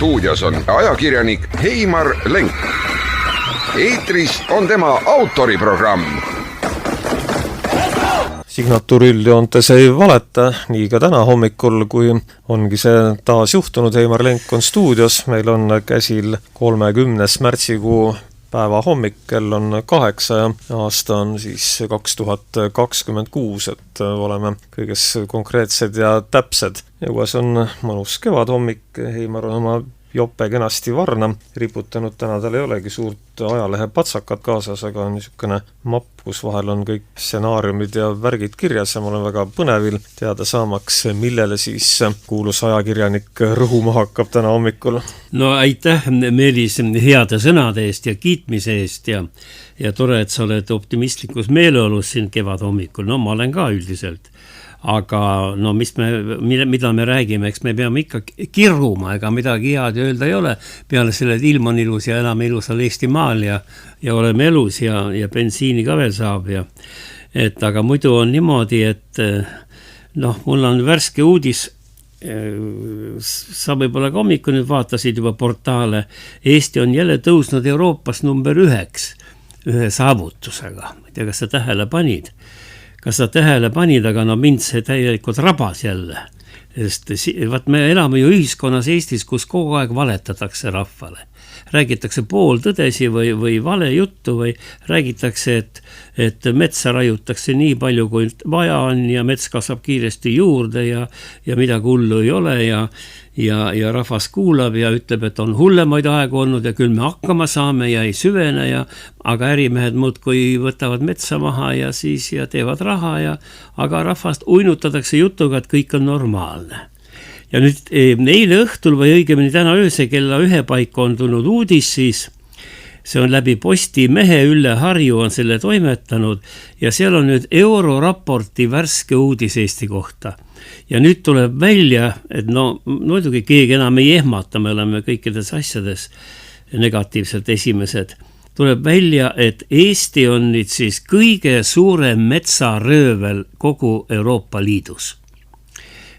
stuudios on ajakirjanik Heimar Lenk. Eetris on tema autoriprogramm. Signatuur üldjoontes ei valeta, nii ka täna hommikul, kui ongi see taas juhtunud. Heimar Lenk on stuudios, meil on käsil 30. märtsikuu päeva hommik, kell on 8 ja aasta on siis 2026, et oleme kõiges konkreetsed ja täpsed. Juues on mõnus kevadhommik, Heimar on oma jope kenasti varna riputanud, täna tal ei olegi suurt ajalehe patsakat kaasas, aga on niisugune mapp, kus vahel on kõik stsenaariumid ja värgid kirjas ja ma olen väga põnevil teada saamaks, millele siis kuulus ajakirjanik rõhuma hakkab täna hommikul. No aitäh, Meelis, heade sõnade eest ja kiitmise eest ja tore, et sa oled optimistlikus meeleolus siin kevad hommikul. No ma olen ka üldiselt. Aga no mida me räägime, eks me peame ikka kirruma, ega midagi head öelda ei ole. Peale selle, et ilm on ilus ja elame ilusal Eestimaal ja oleme elus ja bensiini ka veel saab. Aga muidu on niimoodi, et mul on värske uudis, sa võib-olla ka hommikul nüüd vaatasid juba portaale. Eesti on jälle tõusnud Euroopas number 9 ühe saavutusega. Ma ei tea, kas sa tähele panid? Aga mind see täielikult rabas jälle. Me elame ju ühiskonnas Eestis, kus kogu aeg valetatakse rahvale. Räägitakse pooltõdesi või vale juttu või räägitakse, et metsa raiutakse nii palju, kui vaja on ja mets kasvab kiiresti juurde ja midagi hullu ei ole ja rahvas kuulab ja ütleb, et on hullemaid aegu olnud ja küll me hakkama saame ja ei süvene aga ärimehed muudkui võtavad metsa maha ja siis teevad raha aga rahvast uinutatakse jutuga, et kõik on normaalne. Ja nüüd eile õhtul või õigemini täna ööse kella 1 paika on tulnud uudis, siis see on läbi Postimehe, Ülle Harju on selle toimetanud ja seal on nüüd Euroraporti värske uudis Eesti kohta. Ja nüüd tuleb välja, et muidugi keegi enam ei ehmata, me oleme kõikides asjades negatiivselt esimesed. Tuleb välja, et Eesti on nüüd siis kõige suurem metsaröövel kogu Euroopa Liidus.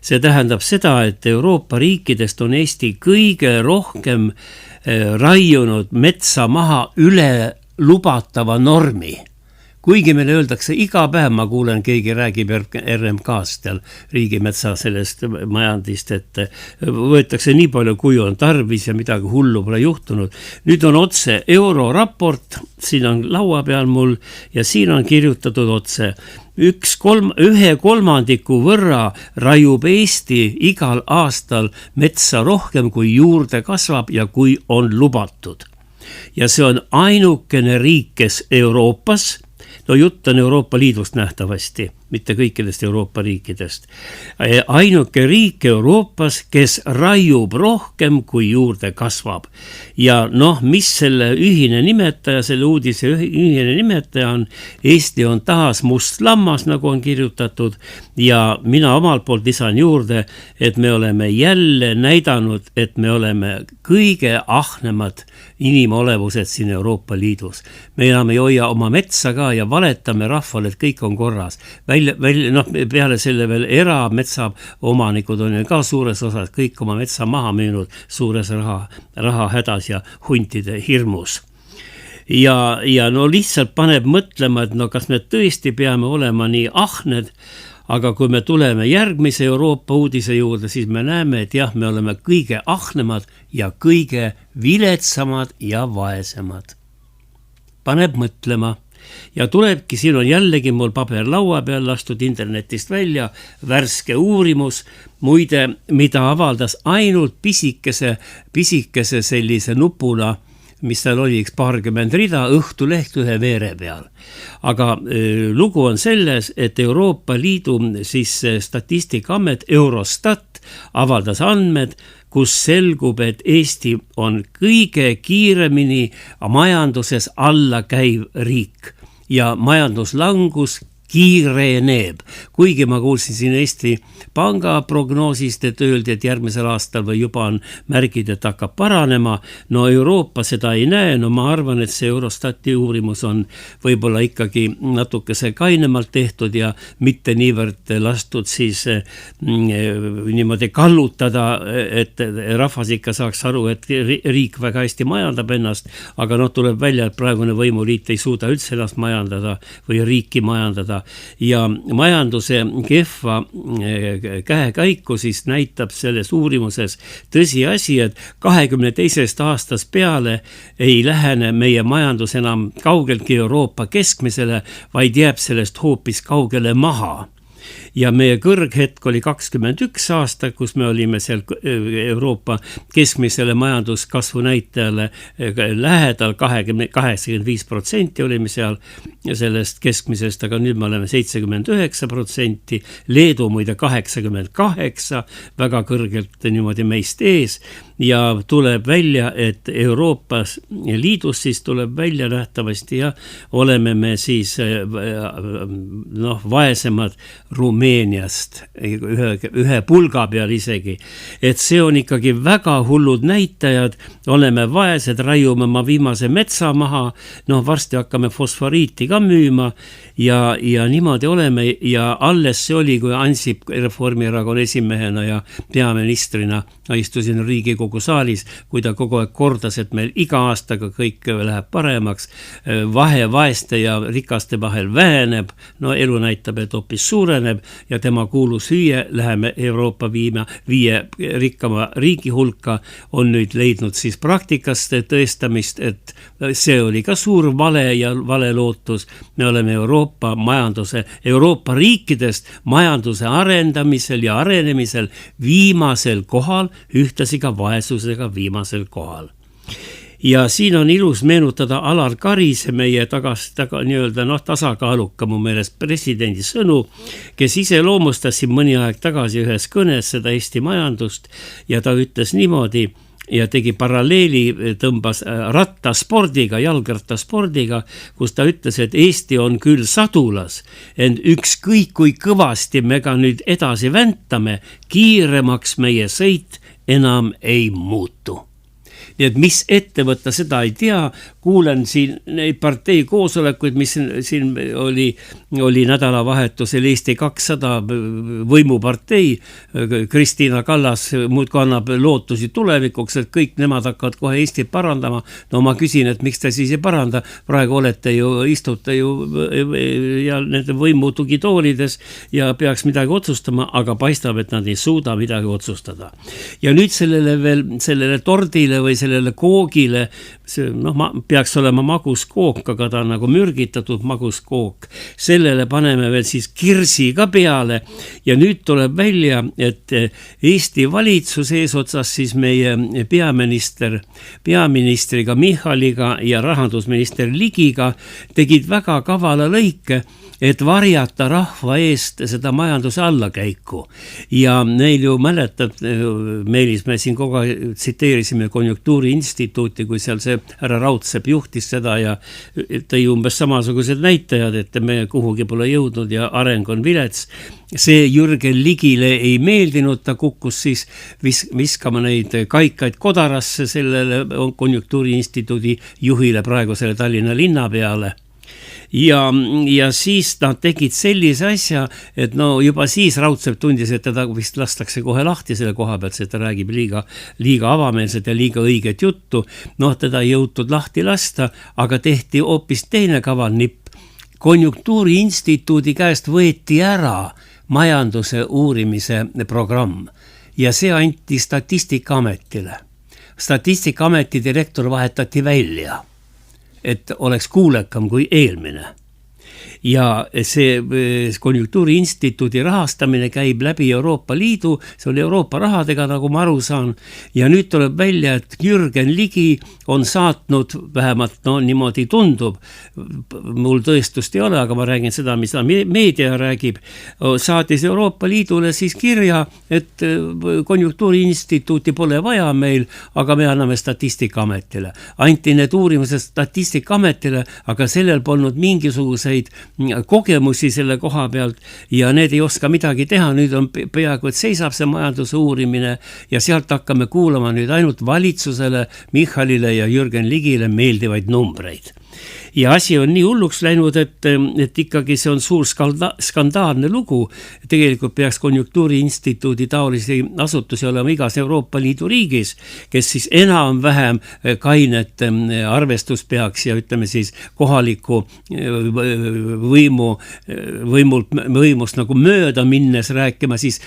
See tähendab seda, et Euroopa riikidest on Eesti kõige rohkem raiunud metsa maha üle lubatava normi. Kuigi meile öeldakse iga päev, ma kuulen, keegi räägib RMK-st ja riigimetsa sellest majandist, et võetakse nii palju, kui on tarvis ja midagi hullu pole juhtunud. Nüüd on otse Euroraport, siin on laua peal mul ja siin on kirjutatud otse. 1/3 võrra raiub Eesti igal aastal metsa rohkem, kui juurde kasvab ja kui on lubatud. Ja see on ainukene riik, kes Euroopas, jutt on Euroopa Liidust nähtavasti, mitte kõikidest Euroopa riikidest. Ainuke riik Euroopas, kes raiub rohkem, kui juurde kasvab. Ja mis selle ühine nimetaja, selle uudise ühine nimetaja on, Eesti on taas must lammas, nagu on kirjutatud, ja mina omalt poolt lisan juurde, et me oleme jälle näidanud, et me oleme kõige ahnemad inimolevused siin Euroopa Liidus. Me enam ei hoia oma metsa ka ja valetame rahvale, et kõik on korras. Peale selle veel erametsa omanikud on ju ka suures osas kõik oma metsa maha müünud suures raha hädas ja huntide hirmus. Ja lihtsalt paneb mõtlema, et kas me tõesti peame olema nii ahned, aga kui me tuleme järgmise Euroopa uudise juurde, siis me näeme, et jah, me oleme kõige ahnemad ja kõige viletsamad ja vaesemad. Paneb mõtlema. Ja tulebki, siin on jällegi mul paber laua peal lastud internetist välja, värske uurimus, muide, mida avaldas ainult pisikese sellise nupuna, mis tal oli 20 rida, Õhtuleht ühe veere peal. Aga lugu on selles, et Euroopa Liidu siis Statistikaamet Eurostat avaldas andmed, kus selgub, et Eesti on kõige kiiremini majanduses alla käiv riik ja majanduslangus kiireneb. Kuigi ma kuulsin siin Eesti Panga prognoosist, et öeldi, et järgmisel aastal või juba on märgid, et hakkab paranema. No Euroopa seda ei näe, no ma arvan, et see Eurostati uurimus on võib-olla ikkagi natukese kainemalt tehtud ja mitte niivõrd lastud siis niimoodi kallutada, et rahvas ikka saaks aru, et riik väga hästi majandab ennast, aga tuleb välja, et praegune võimuliit ei suuda üldse ennast majandada või riiki majandada ja majanduse kehva käekaiku siis näitab selles uurimuses tõsiasi, et 22. aastast peale ei lähene meie majandus enam kaugeltki Euroopa keskmisele, vaid jääb sellest hoopis kaugele maha. Ja meie kõrghetk oli 21 aasta, kus me olime seal Euroopa keskmisele majanduskasvu näitajale lähedal, 85% olime seal sellest keskmisest, aga nüüd me oleme 79%, Leedu muide 88%, väga kõrgelt niimoodi meist ees ja tuleb välja, et Euroopas Liidus siis tuleb välja nähtavasti ja oleme me siis vaesemad Rumeeniast, ühe pulga peal isegi, et see on ikkagi väga hullud näitajad, oleme vaesed, raiume oma viimase metsa maha, varsti hakkame fosforiiti ka müüma ja niimoodi oleme ja alles see oli, kui Ansip Reformierakonna esimehena ja peaministrina istusin Riigikogu saalis, kui ta kogu aeg kordas, et meil iga aastaga kõik läheb paremaks, vahe vaeste ja rikaste vahel väheneb, elu näitab, et hoopis suureneb ja tema kuulus hüüe, läheme Euroopa viie rikkama riigi hulka, on nüüd leidnud siis praktikast tõestamist, et see oli ka suur vale ja vale lootus. Me oleme Euroopa riikidest majanduse arendamisel ja arenemisel viimasel kohal, ühtlasi ka vaesusega viimasel kohal. Ja siin on ilus meenutada Alar Karise, meie tasakaaluka mu meelest presidendi sõnu, kes ise loomustas siin mõni aeg tagasi ühes kõnes seda Eesti majandust ja ta ütles niimoodi ja tegi paralleeli, tõmbas rattaspordiga, jalgrattaspordiga, kus ta ütles, et Eesti on küll sadulas, ent ükskõik kui kõvasti me ka nüüd edasi väntame, kiiremaks meie sõit enam ei muutu. Nii et mis ette võtta, seda ei tea, kuulen siin neid partei koosolekuid, mis siin oli nädalavahetusel Eesti 200 võimupartei, Kristiina Kallas muudkui annab lootusi tulevikuks, et kõik nemad hakkavad kohe Eestit parandama. No ma küsin, et miks te siis ei paranda, praegu istute ju ja nende võimutugitoolides ja peaks midagi otsustama, aga paistab, et nad ei suuda midagi otsustada. Ja nüüd sellele tordile või sellele koogile, peaks olema maguskook, aga ta on nagu mürgitatud maguskook. Sellele paneme veel siis kirsi ka peale ja nüüd tuleb välja, et Eesti valitsus eesotsas siis meie peaministriga Michaliga ja rahandusminister Ligiga tegid väga kavala lõike, et varjata rahva eest seda majanduse allakäiku. Ja neil ju mäletad, Meelis, me siin kogu aeg tsiteerisime Konjunktuuriinstituuti, kui seal see härra Raudsepp juhtis seda ja tõi umbes samasugused näitajad, et me kuhugi pole jõudnud ja areng on vilets. See Jürgen Ligile ei meeldinud, ta kukkus siis viskama neid kaikaid kodarasse sellele Konjunktuuriinstituudi juhile praegusele Tallinna linna peale. Ja siis nad tegid sellise asja, et juba siis Raudsepp tundis, et teda vist lastakse kohe lahti selle koha pealt, et ta räägib liiga avameelset ja liiga õiget juttu. Teda ei jõutud lahti lasta, aga tehti hoopis teine kaval nipp. Konjunktuuriinstituudi käest võeti ära majanduse uurimise programm ja see anti Statistikaametile. Statistikaameti direktor vahetati välja, et oleks kuulekam kui eelmine. Ja see Konjunktuuriinstituudi rahastamine käib läbi Euroopa Liidu, see oli Euroopa rahadega, nagu ma aru saan, ja nüüd tuleb välja, et Jürgen Ligi on saatnud, vähemalt niimoodi tundub, mul tõestust ei ole, aga ma räägin seda, mis meedia räägib, saatis Euroopa Liidule siis kirja, et Konjunktuuriinstituuti pole vaja meil, aga me anname Statistikaametile. Anti need uurimused Statistikaametile, aga sellel polnud mingisuguseid kogemusi selle koha pealt ja need ei oska midagi teha, nüüd on peaaegu, et seisab see majanduse uurimine ja sealt hakkame kuulama nüüd ainult valitsusele, Michalile ja Jürgen Ligile meeldivaid numbreid. Ja asi on nii hulluks läinud, et ikkagi see on suur skandaalne lugu. Tegelikult peaks Konjunktuuriinstituudi taolisi asutusi olema igas Euroopa Liidu riigis, kes siis enam-vähem kainet arvestus peaks ja ütleme siis kohaliku võimust nagu mööda minnes rääkima siis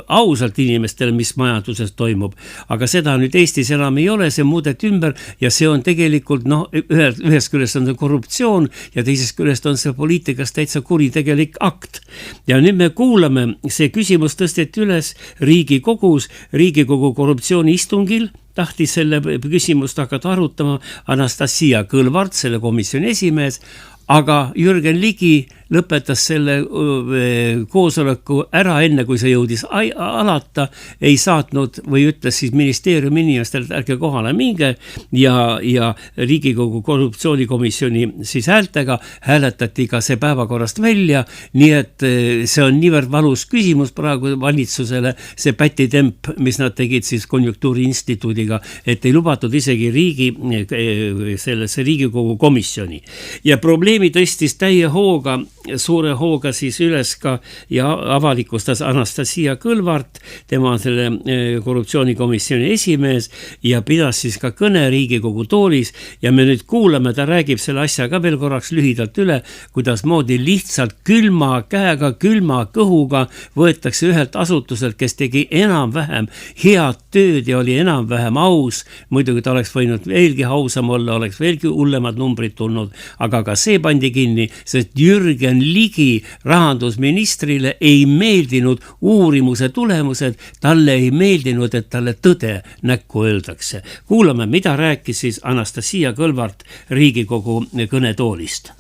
ausalt inimestele, mis majanduses toimub. Aga seda nüüd Eestis enam ei ole, see muudet ümber ja see on tegelikult ühest küljest on see korruptsioon ja teisest küljest on see poliitikas täitsa kuritegelik akt. Ja nüüd me kuulame, see küsimus tõsteti üles Riigikogu korruptsiooni istungil, tahtis selle küsimust hakata arutama Anastasia Kõlvart, selle komisjoni esimees, aga Jürgen Ligi lõpetas selle koosoleku ära enne, kui see jõudis alata, ei saatnud või ütles siis ministeeriumi inimestelt, ärge kohale minge ja Riigikogu korruptsioonikomisjoni siis häältega hääletati ka see päevakorrast välja, nii et see on niivõrd valus küsimus praegu valitsusele, see pätitemp, mis nad tegid siis Konjunktuuriinstituudiga, et ei lubatud isegi sellesse Riigikogu komisjoni. Ja probleemi tõstis täie hooga, suure hooga siis üles ka ja avalikustas Anastasia Kõlvart, tema on selle korruptsioonikomisjoni esimees ja pidas siis ka kõne Riigikogu toolis ja me nüüd kuulame, ta räägib selle asja ka veel korraks lühidalt üle, kuidas moodi lihtsalt külma käega, külma kõhuga võetakse ühelt asutuselt, kes tegi enam-vähem head tööd ja oli enam-vähem aus, muidugi ta oleks võinud veelgi ausam olla, oleks veelgi hullemad numbrid tulnud, aga ka see pandi kinni, sest Jürgen Ligi rahandusministrile ei meeldinud uurimuse tulemused, talle ei meeldinud, et talle tõde näkku öeldakse. Kuulame, mida rääkis siis Anastasia Kõlvart Riigikogu kõnetoolist.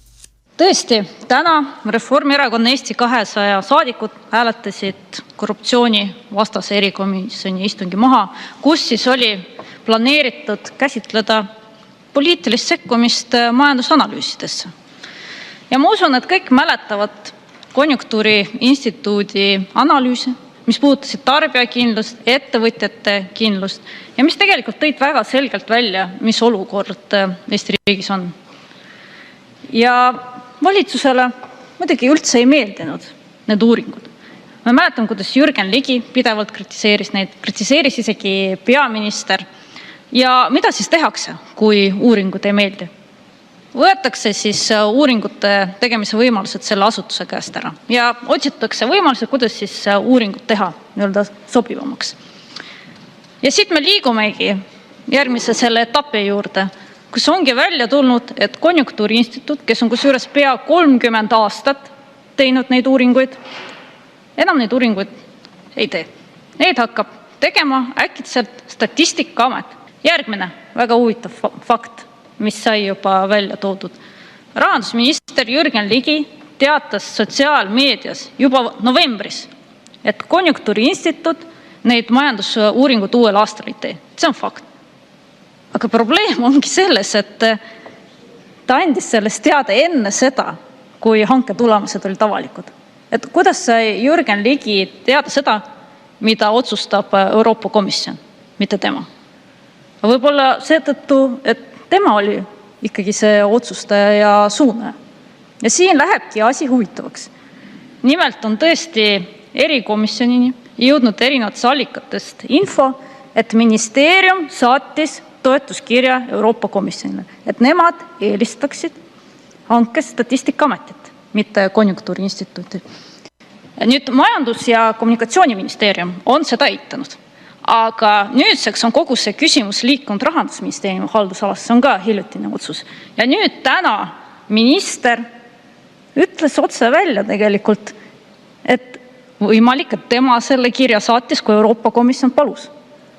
Tõesti, täna Reformierakonna Eesti 200 saadikud hääletasid korruptsiooni vastase erikomisjoni istungi maha, kus siis oli planeeritud käsitleda poliitilist sekkumist majandusanalüüsidesse. Ja ma usun, et kõik mäletavad Konjunktuuriinstituudi analüüsi, mis puudutasid tarbijakindlust, ettevõtjate kindlust ja mis tegelikult tõid väga selgelt välja, mis olukord Eesti riigis on. Ja valitsusele muidugi üldse ei meeldinud need uuringud. Me mäletame, kuidas Jürgen Ligi pidevalt kritiseeris isegi peaminister. Ja mida siis tehakse, kui uuringud ei meeldi? Võetakse siis uuringute tegemise võimalused selle asutuse käest ära ja otsitakse võimalused, kuidas siis uuringut teha sobivamaks. Ja siit me liigumegi järgmise selle etapi juurde, kus ongi välja tulnud, et Konjunktuuriinstituut, kes on kusjuures pea 30 aastat teinud neid uuringuid, enam neid uuringuid ei tee. Neid hakkab tegema äkitselt Statistikaamet. Järgmine väga huvitav fakt, mis sai juba välja toodud. Rahandusminister Jürgen Ligi teatas sotsiaalmeedias juba novembris, et Konjunktuuriinstituut neid majandusuuringud uuel aastal ei tee. See on fakt. Aga probleem ongi selles, et ta andis sellest teada enne seda, kui hanke tulemused olid avalikud. Et kuidas sai Jürgen Ligi teada seda, mida otsustab Euroopa Komisjon, mitte tema. Võib-olla seetõttu, et tema oli ikkagi see otsustaja ja suunaja. Ja siin lähebki asi huvitavaks. Nimelt on tõesti erikomisjonini jõudnud erinevatest allikatest info, et ministeerium saatis toetuskirja Euroopa Komisjonile, et nemad eelistaksid hankes Statistikaametit, mitte Konjunktuuriinstituuti. Nüüd Majandus- ja Kommunikatsiooniministeerium on seda eitanud. Aga nüüdseks on kogu see küsimus liikunud Rahandusministeeriumi haldusalasse, see on ka hiljutine otsus. Ja nüüd täna minister ütles otse välja tegelikult, et võimalik, et tema selle kirja saatis, kui Euroopa Komisjon palus.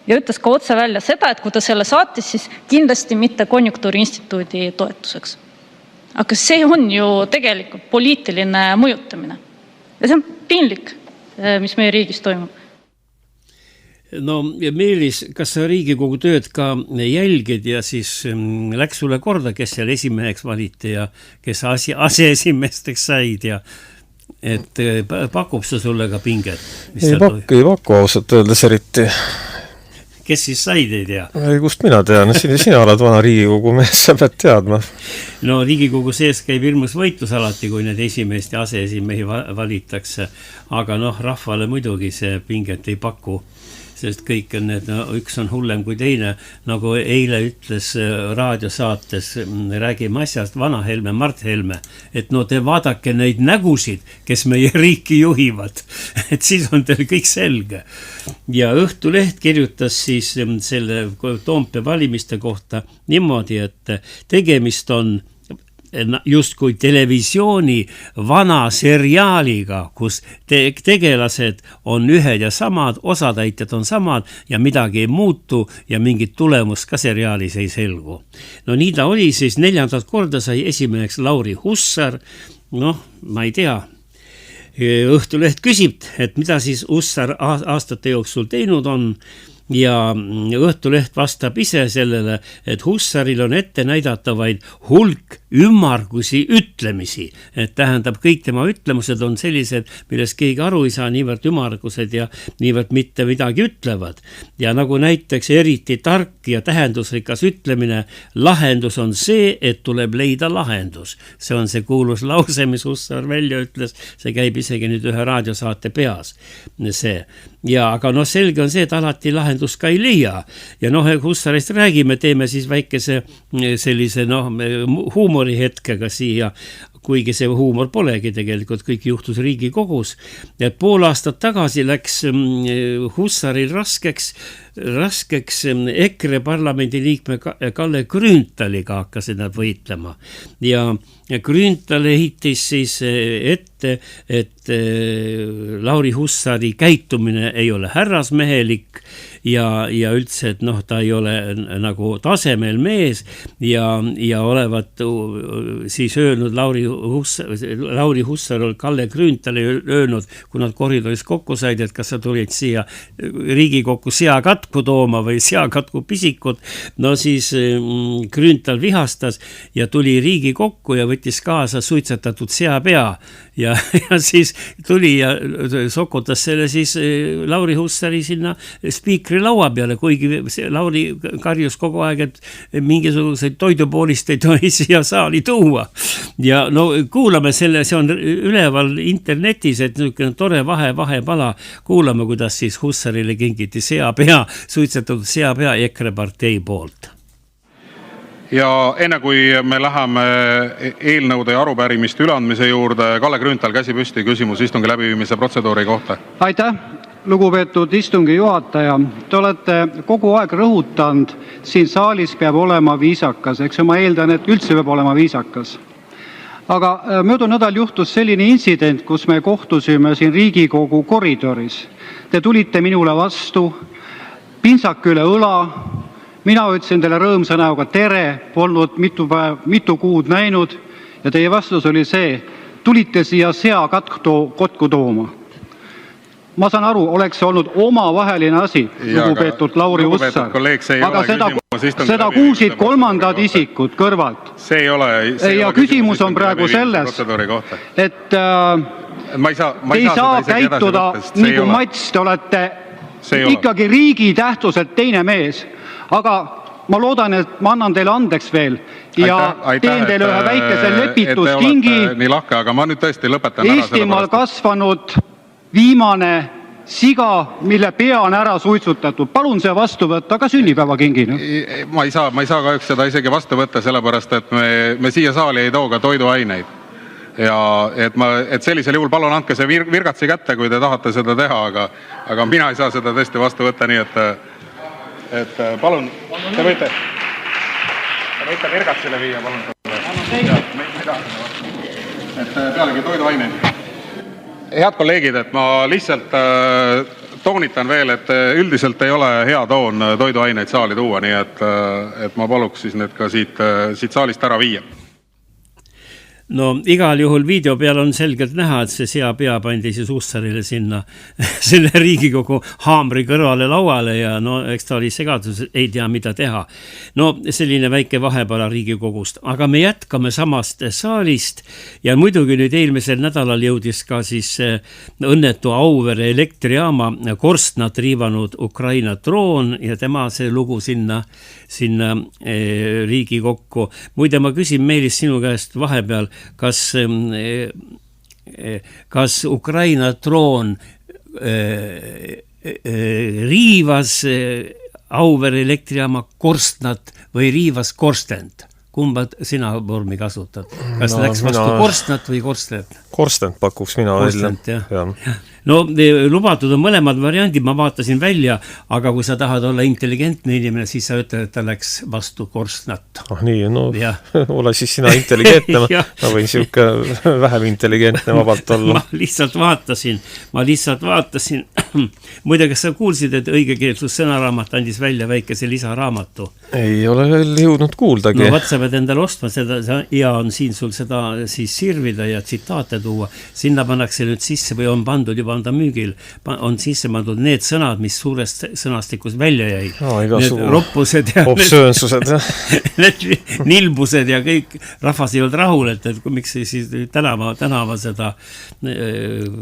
Ja ütles ka otse välja seda, et kui ta selle saatis, siis kindlasti mitte Konjunktuuriinstituudi toetuseks. Aga see on ju tegelikult poliitiline mõjutamine. Ja see on piinlik, mis meie riigis toimub. No Meelis, kas sa Riigikogu tööd ka jälgid ja siis läks sulle korda, kes seal esimeheks valiti ja kes aseesimeesteks said ja et pakub see sulle ka pinget? Ei paku ausalt öeldes eriti. Kes siis said, ei tea? Kust mina tean? Sina oled vana Riigikogu mees, sa pead teadma. No Riigikogu sees käib hirmus võitlus alati, kui need esimeest ja aseesimehi valitakse. Aga rahvale muidugi see pinget ei paku, sest kõik on need, üks on hullem kui teine. Nagu eile ütles raadiosaates, räägime asjast, vana Helme, Mart Helme, et te vaadake neid nägusid, kes meie riiki juhivad. Et siis on teil kõik selge. Ja Õhtuleht kirjutas siis selle Toompea valimiste kohta niimoodi, et tegemist on justkui televisiooni vana seriaaliga, kus tegelased on ühed ja samad, osatäitjad on samad ja midagi ei muutu ja mingit tulemust ka seriaalis ei selgu. No nii ta oli, siis 4. korda sai esimeheks Lauri Hussar. Ma ei tea. Õhtuleht küsib, et mida siis Hussar aastate jooksul teinud on. Ja Õhtuleht vastab ise sellele, et Hussaril on ette näidata vaid hulk ümmargusi ütlemisi. Et tähendab, kõik tema ütlemused on sellised, milles keegi aru ei saa, niivõrd ümmargused ja niivõrd mitte midagi ütlevad. Ja nagu näiteks eriti tark ja tähendusrikas ütlemine, lahendus on see, et tuleb leida lahendus. See on see kuulus lause, mis Hussar välja ütles, see käib isegi nüüd ühe raadiosaate peas. Aga selge on see, et alati lahendus ka ei leia. Ja Hussarist räägime, teeme siis väikese sellise huumorihetkega siia, kuigi see huumor polegi tegelikult, kõik juhtus Riigikogus. Et pool aastat tagasi läks Hussaril raskeks EKRE parlamendi liikme Kalle Grünthaliga hakkasid nad võitlema. Ja Grünthal ehitis siis ette, et Lauri Hussari käitumine ei ole härrasmehelik ja üldse, et ta ei ole nagu tasemel mees ja olevat siis öelnud Lauri Hussar Kalle Grünthali öelnud, kui nad koridoris kokku said, et kas sa tulid siia Riigikokku seakatku tooma või seakatku pisikut. Siis Grünthal vihastas ja tuli Riigikokku ja võttis kaasa suitsetatud seapea ja siis tuli ja sokutas selle siis Lauri Hussari sinna spiikri laua peale, kuigi Lauri karjus kogu aeg, et mingisuguseid toidupoolist ei tohi siia saali tuua. Ja kuulame selle, see on üleval internetis, et tore vahepala, kuulame, kuidas siis Hussarile kingiti seapea, suitsetatud seapea EKRE partei poolt. Ja enne kui me läheme eelnõude ja arupärimiste üleandmise juurde, Kalle Grünthal, käsi püsti, küsimus istungi läbiviimise protseduuri kohta. Aitäh, lugupeetud istungi juhataja. Te olete kogu aeg rõhutanud, siin saalis peab olema viisakas, eks ma eeldan, et üldse peab olema viisakas. Aga möödunud nädal juhtus selline intsident, kus me kohtusime siin Riigikogu koridoris. Te tulite minule vastu, pintsak üle õla, mina ütlesin teile rõõmsa näoga tere, polnud mitu kuud näinud ja teie vastus oli see, tulite siia seakatku tooma. Ma saan aru, oleks olnud omavaheline asi, lugupeetud Lauri Hussar, aga seda kuulsid kolmandad isikud kõrvalt. Ja küsimus on praegu selles, et te ei saa käituda nagu Mats, te olete ikkagi riigi tähtsuselt teine mees, aga ma loodan, et ma annan teile andeks veel ja teen teile ühe väikese lepituskingi. Aga ma nüüd tõesti lõpetan ära. Eestimaal kasvanud viimane siga, mille pea on ära suitsutatud. Palun see vastu võtta ka sünnipäevakingina. Ma ei saa kahjuks seda isegi vastu võtta, sellepärast, et me siia saali ei too ka toiduaineid. Ja et sellisel juhul palun andke see virgatsi kätte, kui te tahate seda teha, aga mina ei saa seda tõesti vastu võtta, nii et palun, te võite virgatsile viia, palun. Et pealegi toiduaineid. Head kolleegid, et ma lihtsalt toonitan veel, et üldiselt ei ole hea toon toiduaineid saali tuua, nii et ma paluks siis need ka siit saalist ära viia. No igal juhul video peal on selgelt näha, et see seapea pandi siis Hussarile sinna selle Riigikogu haamri kõrvale lauale ja no eks ta oli segadus, ei tea mida teha. No selline väike vahepala Riigikogust, aga me jätkame samast saalist ja muidugi nüüd eelmisel nädalal jõudis ka siis õnnetu Auvere elektrijaama korstnat riivanud Ukraina droon ja tema see lugu sinna Riigikokku. Muide, ma küsin Meelis sinu käest vahepeal, kas Ukraina droon riivas Auvere elektrijaama korstnat või riivas korstent? Kumba sina vormi kasutad? Kas läks vastu korstnat või korstent? Korstent pakuks mina välja. No lubatud on mõlemad variandid, ma vaatasin välja, aga kui sa tahad olla intelligentne inimene, siis sa ütled, et ta läks vastu korstnat. Nii, no ole siis sina intelligentne, ma võin siuke vähem intelligentne vabalt olla. Ma lihtsalt vaatasin. Muide, kas sa kuulsid, et õigekeelsus sõnaraamat andis välja väikese lisaraamatu? Ei ole veel jõudnud kuuldagi. No vaat sa pead endale ostma seda ja on siin sul seda siis sirvida ja tsitaate tuua. Sinna pannakse nüüd sisse või on pandud juba on ta müügil, on sisse mandud need sõnad, mis suurest sõnastikus välja jäid. Need roppused ja obsöönsused. Need nilbused ja kõik rahvas ei olnud rahul, et miks siis tänava seda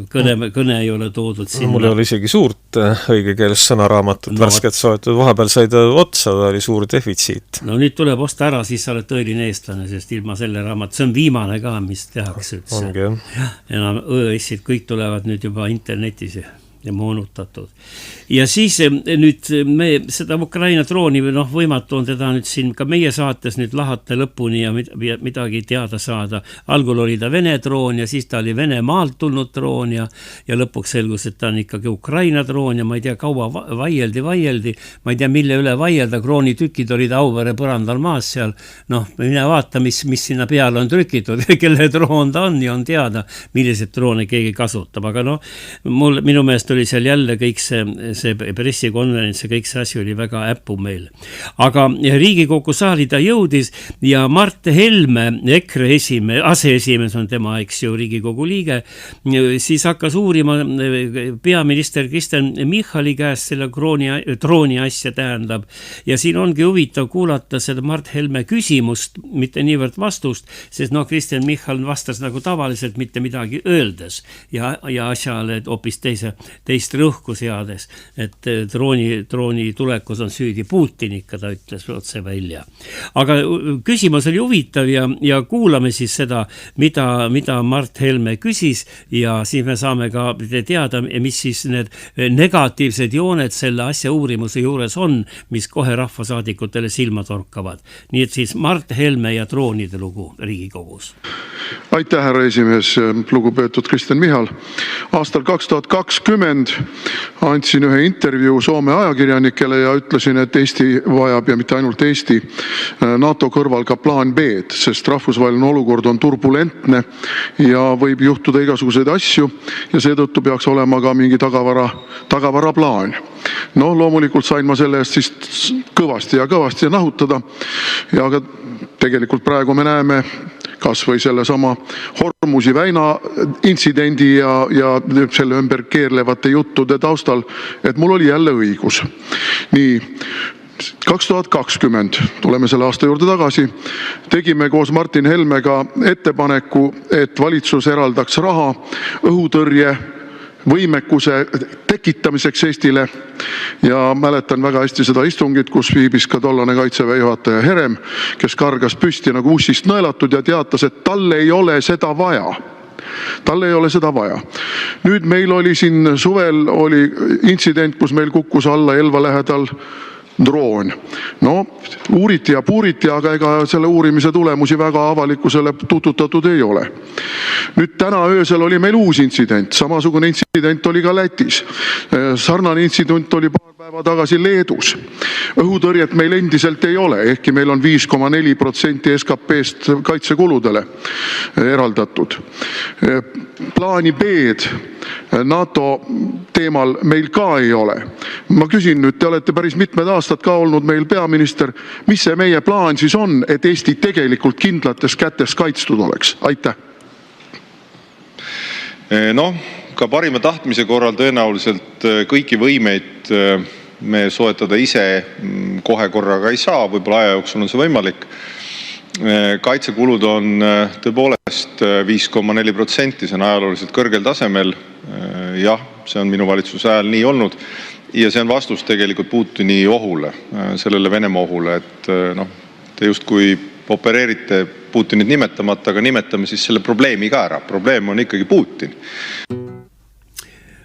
kõne ei ole toodud sinna. Mul ei ole isegi suurt õigekeelest sõnaraamatut värsket soetud, vahepeal said otsa, ta oli suur defitsiit. No nüüd tuleb osta ära, siis sa oled tõeline eestlane, sest ilma selle raamat, see on viimane ka, mis tehakse üldse. Ongi, jah. Enam õessid, kõik tulevad nüüd juba internetis ja moonutatud. Ja siis nüüd me seda Ukraina drooni võimatu on teda nüüd siin ka meie saates nüüd lahata lõpuni ja midagi teada saada. Algul oli ta Vene droon ja siis ta oli Venemaalt tulnud droon ja lõpuks selgus, et ta on ikkagi Ukraina droon ja ma ei tea, kaua vaieldi, ma ei tea, mille üle vaielda, kroonitükid olid Auvere põrandal maas seal, mine vaata, mis sinna peale on trükitud, kelle droon ta on ja on teada, millised droone keegi kasutab, aga minu meelest oli seal jälle kõik see pressikonverents ja kõik see asi oli väga äppu meil. Aga Riigikogu saali ta jõudis ja Mart Helme, EKRE aseesimees on tema, eks ju, Riigikogu liige, siis hakkas uurima peaminister Kristen Michali käest selle drooni asja tähendab. Ja siin ongi huvitav kuulata seda Mart Helme küsimust, mitte niivõrd vastust, sest Kristen Michal vastas nagu tavaliselt mitte midagi öeldes ja asjale hoopis teist rõhku seades, et drooni tulekus on süüdi Putin ikka, ta ütles otse välja. Aga küsimus oli huvitav ja kuulame siis seda, mida Mart Helme küsis ja siis me saame ka teada, mis siis need negatiivsed jooned selle asja uurimuse juures on, mis kohe rahvasaadikutele silma torkavad. Nii et siis Mart Helme ja droonide lugu Riigikogus. Aitäh, härra esimees, lugupeetud Kristen Michal. Aastal 2020 andsin ühe intervjuu Soome ajakirjanikele ja ütlesin, et Eesti vajab ja mitte ainult Eesti NATO kõrval ka plaan B-d, sest rahvusvaheline olukord on turbulentne ja võib juhtuda igasuguseid asju ja seetõttu peaks olema ka mingi tagavara plaan. Loomulikult sain ma selle eest siis kõvasti nahutada ja aga tegelikult praegu me näeme kas või selle sama Hormuzi väina intsidendi ja selle ümber keerlevate juttude taustal, et mul oli jälle õigus. Nii, 2020, tuleme selle aasta juurde tagasi, tegime koos Martin Helmega ettepaneku, et valitsus eraldaks raha õhutõrje võimekuse tekitamiseks Eestile ja mäletan väga hästi seda istungit, kus viibis ka tollane Kaitseväe juhataja Herem, kes kargas püsti nagu ussist nõelatud ja teatas, et talle ei ole seda vaja. Nüüd meil oli siin suvel oli intsident, kus meil kukkus alla Elva lähedal droon. Uuriti ja puuriti, aga ega selle uurimise tulemusi väga avalikkusele tututatud ei ole. Nüüd täna öösel oli meil uus intsident, samasugune intsident oli ka Lätis. Sarnane intsident oli paar päeva tagasi Leedus. Õhutõrjet meil endiselt ei ole, ehkki meil on 5,4% SKP-st kaitsekuludele eraldatud. plaani B-d NATO teemal meil ka ei ole. Ma küsin nüüd, te olete päris mitmed aastad ka olnud meil peaminister, mis see meie plaan siis on, et Eesti tegelikult kindlates kätes kaitstud oleks? Aitäh! Ka parima tahtmise korral tõenäoliselt kõiki võimeid me soetada ise kohe korraga ei saa, võib-olla aja jooksul on see võimalik. Kaitsekulud on tõepoolest 5,4%, see on ajalooliselt kõrgel tasemel. Jah, see on minu valitsuse ajal nii olnud ja see on vastus tegelikult Putini ohule, sellele Venemaa ohule, et te just kui opereerite Putinit nimetamata, aga nimetame siis selle probleemi ka ära. Probleem on ikkagi Putin.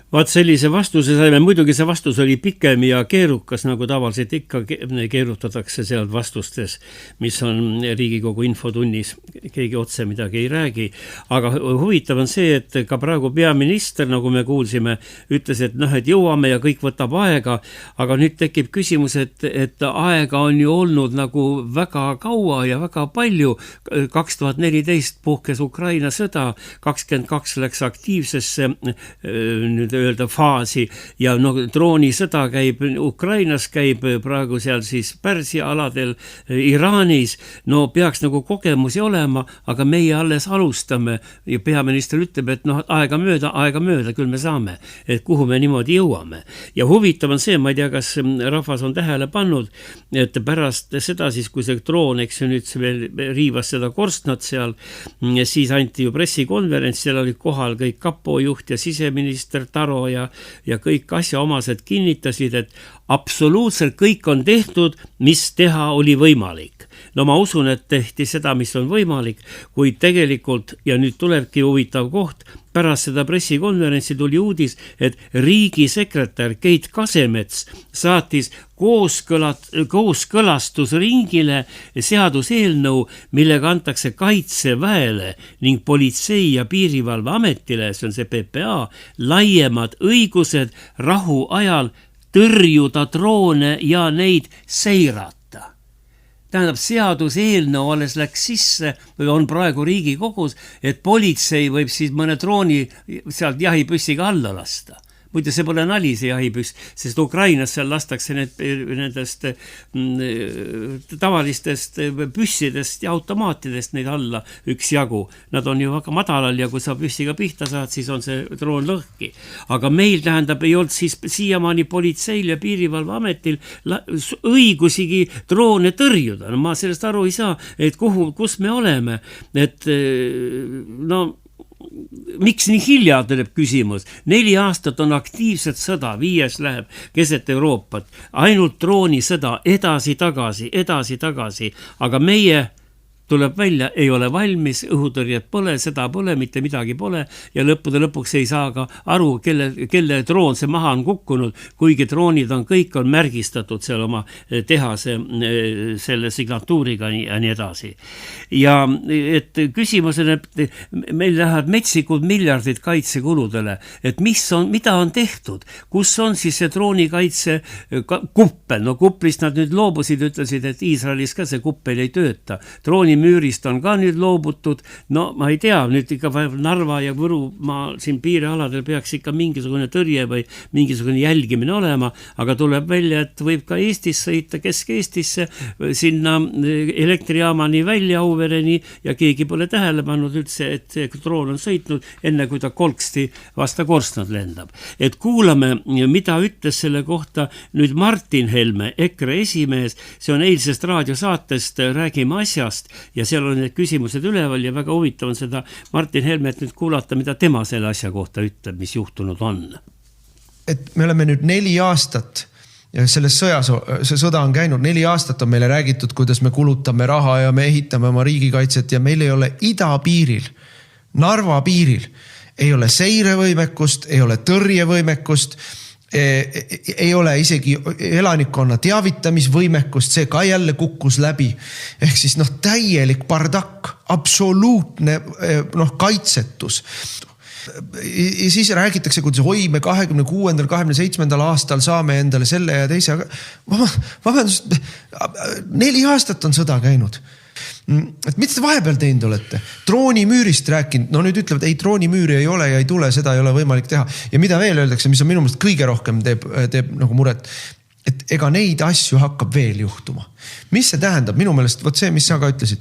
Vaat sellise vastuse saime, muidugi see vastus oli pikem ja keerukas, nagu tavaliselt ikka keerutatakse sealt vastustes, mis on Riigikogu infotunnis, keegi otse midagi ei räägi. Aga huvitav on see, et ka praegu peaminister, nagu me kuulsime, ütles, et et jõuame ja kõik võtab aega, aga nüüd tekib küsimus, et aega on ju olnud nagu väga kaua ja väga palju. 2014 puhkes Ukraina sõda, 22 läks aktiivsesse nüüd öelda faasi ja droonisõda käib Ukrainas, käib praegu seal siis Pärsia aladel Iraanis. Peaks nagu kogemusi olema, aga meie alles alustame ja peaminister ütleb, et aega mööda, küll me saame, et kuhu me niimoodi jõuame. Ja huvitav on see, ma ei tea, kas rahvas on tähele pannud, et pärast seda siis, kui see droon, eks ju nüüd veel riivas seda korstnat seal, siis anti ju pressikonverents, seal oli kohal kõik kapo juht ja siseminister Taro ja kõik asjaomased kinnitasid, et absoluutselt kõik on tehtud, mis teha oli võimalik. Ma usun, et tehti seda, mis on võimalik, kuid tegelikult, ja nüüd tulebki huvitav koht, pärast seda pressikonverentsi tuli uudis, et riigisekretär Keit Kasemets saatis kooskõlastusringile seaduseelnõu, millega antakse Kaitseväele ning Politsei- ja Piirivalveametile, see on see PPA, laiemad õigused rahu ajal tõrjuda droone ja neid seirata. Tähendab, seaduseelnõu alles läks sisse või on praegu Riigikogus, et politsei võib siis mõne drooni sealt jahipüssiga alla lasta. Muide, see pole nali, see jahipüss, sest Ukrainas seal lastakse nendest tavalistest püssidest ja automaatidest neid alla üks jagu. Nad on ju väga madalal ja kui sa püssiga pihta saad, siis on see droon lõhki. Aga meil tähendab, ei olnud siis siiamaani politseil ja piirivalveametil õigusigi droone tõrjuda. Ma sellest aru ei saa, et kus me oleme, et miks nii hilja, tuleb küsimus. 4 aastat on aktiivset sõda, 5 läheb keset Euroopat. Ainult droonisõda edasi-tagasi, aga meie tuleb välja, ei ole valmis, õhutõrjet pole, seda pole, mitte midagi pole ja lõpuks ei saa ka aru, kelle droon see maha on kukkunud, kuigi droonid kõik on märgistatud seal oma tehase selle signatuuriga ja nii edasi. Ja et küsimus on, et meil läheb metsikud miljardid kaitsekuludele, et mida on tehtud, kus on siis see droonikaitse kuppel, kuppelist nad nüüd loobusid, ütlesid, et Iisraelis ka see kuppel ei tööta, müürist on ka nüüd loobutud, ma ei tea, nüüd ikka Narva ja Võrumaa siin piirialadel peaks ikka mingisugune tõrje või mingisugune jälgimine olema, aga tuleb välja, et võib ka Eestis sõita, Kesk-Eestisse, sinna elektrijaamani välja Auvereni ja keegi pole tähele pannud üldse, et see droon on sõitnud, enne kui ta kolksti vasta korstnad lendab. Et kuulame, mida ütles selle kohta nüüd Martin Helme, EKRE esimees, see on eilsest raadiosaatest Räägime asjast, ja seal on need küsimused üleval ja väga huvitav on seda Martin Helmet nüüd kuulata, mida tema selle asja kohta ütleb, mis juhtunud on. Et me oleme nüüd 4 aastat ja selles sõjas, see sõda on käinud 4 aastat, on meile räägitud, kuidas me kulutame raha ja me ehitame oma riigikaitset ja meil ei ole idapiiril, Narva piiril, ei ole seirevõimekust, ei ole tõrjevõimekust, ei ole isegi elanikkonna teavitamisvõimekust, see ka jälle kukkus läbi. Ehk siis täielik bardakk, absoluutne kaitsetus. Ja siis räägitakse, kuidas me 26. 27. aastal saame endale selle ja teise. Vabandust, 4 aastat on sõda käinud. Et mida te vahepeal teinud olete? Droonimüürist rääkinud, no nüüd ütlevad, ei droonimüüri ei ole ja ei tule, seda ei ole võimalik teha. Ja mida veel öeldakse, mis on minu meelest kõige rohkem teeb nagu muret, et ega neid asju hakkab veel juhtuma. Mis see tähendab? Minu meelest, võt see, mis sa ka ütlesid,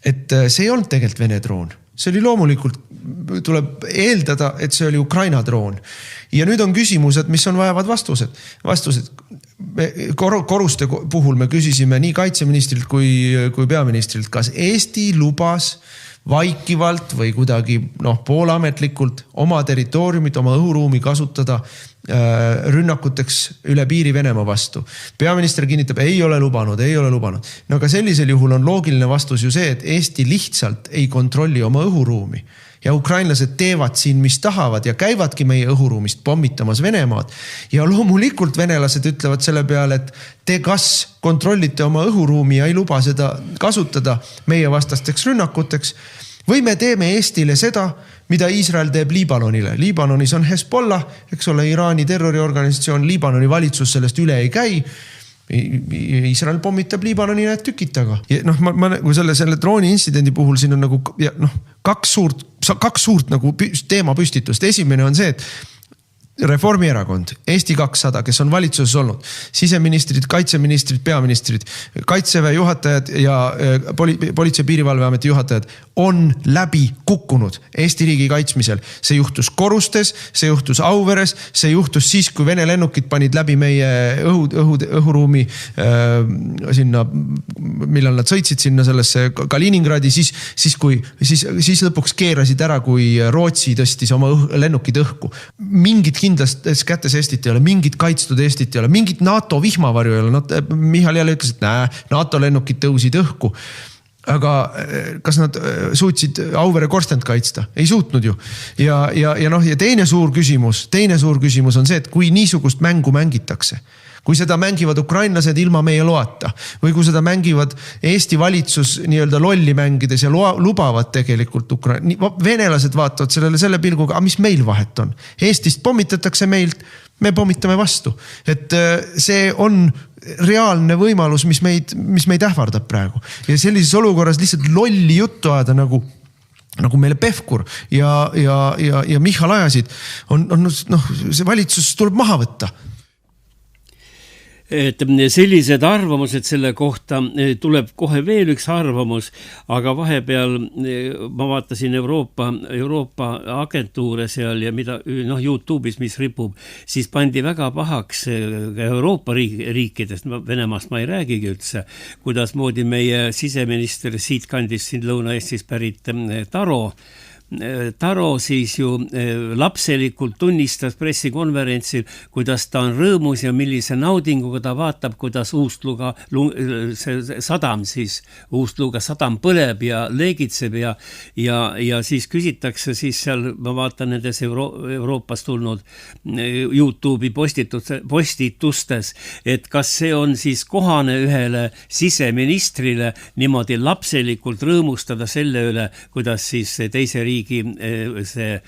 et see ei olnud tegelikult Vene droon. See oli loomulikult, tuleb eeldada, et see oli Ukraina droon. Ja nüüd on küsimused, mis on vajavad vastused. Koruste puhul me küsisime nii kaitseministrilt kui peaministrilt, kas Eesti lubas vaikivalt või kuidagi poolametlikult oma territooriumit, oma õhuruumi kasutada rünnakuteks üle piiri Venemaa vastu. Peaminister kinnitab, ei ole lubanud. No aga sellisel juhul on loogiline vastus ju see, et Eesti lihtsalt ei kontrolli oma õhuruumi. Ja ukrainlased teevad siin, mis tahavad ja käivadki meie õhuruumist pommitamas Venemaad. Ja loomulikult venelased ütlevad selle peale, et te kas kontrollite oma õhuruumi ja ei luba seda kasutada meie vastasteks rünnakuteks või me teeme Eestile seda, mida Iisrael teeb Liibanonile. Liibanonis on Hezbollah, eks ole, Iraani terroriorganisatsioon, Liibanoni valitsus sellest üle ei käi. Iisrael pommitab Liibanoni need tükid taga. Ja kui selle drooni intsidendi puhul siin on nagu kaks suurt nagu teema püstitust. Esimene on see, et Reformierakond, Eesti 200, kes on valitsuses olnud, siseministrid, kaitseministrid, peaministrid, kaitseväe juhatajad ja politsei piirivalveameti juhatajad on läbi kukkunud Eesti riigi kaitsmisel. See juhtus Korustes, see juhtus Auveres, see juhtus siis, kui Vene lennukid panid läbi meie õhuruumi sinna, millal nad sõitsid sinna sellesse Kaliningradi, siis lõpuks keerasid ära, kui Rootsi tõstis oma lennukid õhku. Mingit kindlasti kätes Eestit ei ole, mingit kaitstud Eestit ei ole, mingit NATO vihmavarju ei ole. Michal jälle ütles, et NATO lennukid tõusid õhku. Aga kas nad suutsid Auvere Korstent kaitsta? Ei suutnud ju. Ja teine suur küsimus on see, et kui niisugust mängu mängitakse, kui seda mängivad ukrainlased ilma meie loata või kui seda mängivad Eesti valitsus nii-öelda lolli mängides ja lubavad tegelikult venelased vaatavad selle pilguga, mis meil vahet on. Eestist pommitatakse meilt, me pommitame vastu. Et see on reaalne võimalus, mis meid ähvardab praegu. Ja sellises olukorras lihtsalt lolli juttu ajada nagu meile Pevkur ja Michal ajasid, see valitsus tuleb maha võtta. Et sellised arvamused selle kohta tuleb kohe veel üks arvamus, aga vahepeal ma vaatasin Euroopa agentuure seal ja mida YouTube'is, mis ripub, siis pandi väga pahaks Euroopa riikidest, Venemaast ma ei räägigi üldse, kuidas moodi meie siseminister siit kandis siin Lõuna-Eestis pärit Taro siis ju lapselikult tunnistas pressikonverentsil, kuidas ta on rõõmus ja millise naudinguga ta vaatab, kuidas Uustluga sadam põleb ja leegitseb ja siis küsitakse siis seal, ma vaatan nendes Euroopast tulnud YouTube'i postitustes, et kas see on siis kohane ühele siseministrile niimoodi lapselikult rõõmustada selle üle, kuidas siis teise riigi see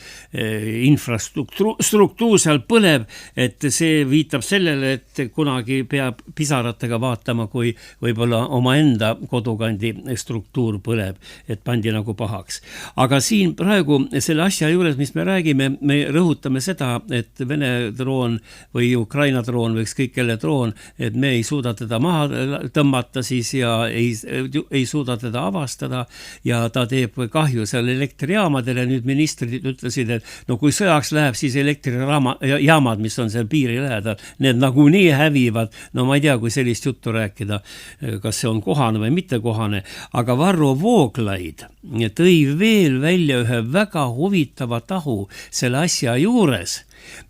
infrastruktuur seal põleb, et see viitab sellele, et kunagi peab pisaratega vaatama, kui võib-olla omaenda kodukandi struktuur põleb, et pandi nagu pahaks. Aga siin praegu selle asja juures, mis me räägime, me rõhutame seda, et Vene droon või Ukraina droon või ükskõik kelle droon, et me ei suuda teda maha tõmmata siis ja ei suuda teda avastada ja ta teeb kahju seal elektrijaamad. Nüüd ministrid ütlesid, et kui sõjaks läheb, siis elektrijaamad, mis on seal piiri lähedal, need nagu nii hävivad. Ma ei tea, kui sellist juttu rääkida, kas see on kohane või mitte kohane, aga Varro Vooglaid tõi veel välja ühe väga huvitava tahu selle asja juures.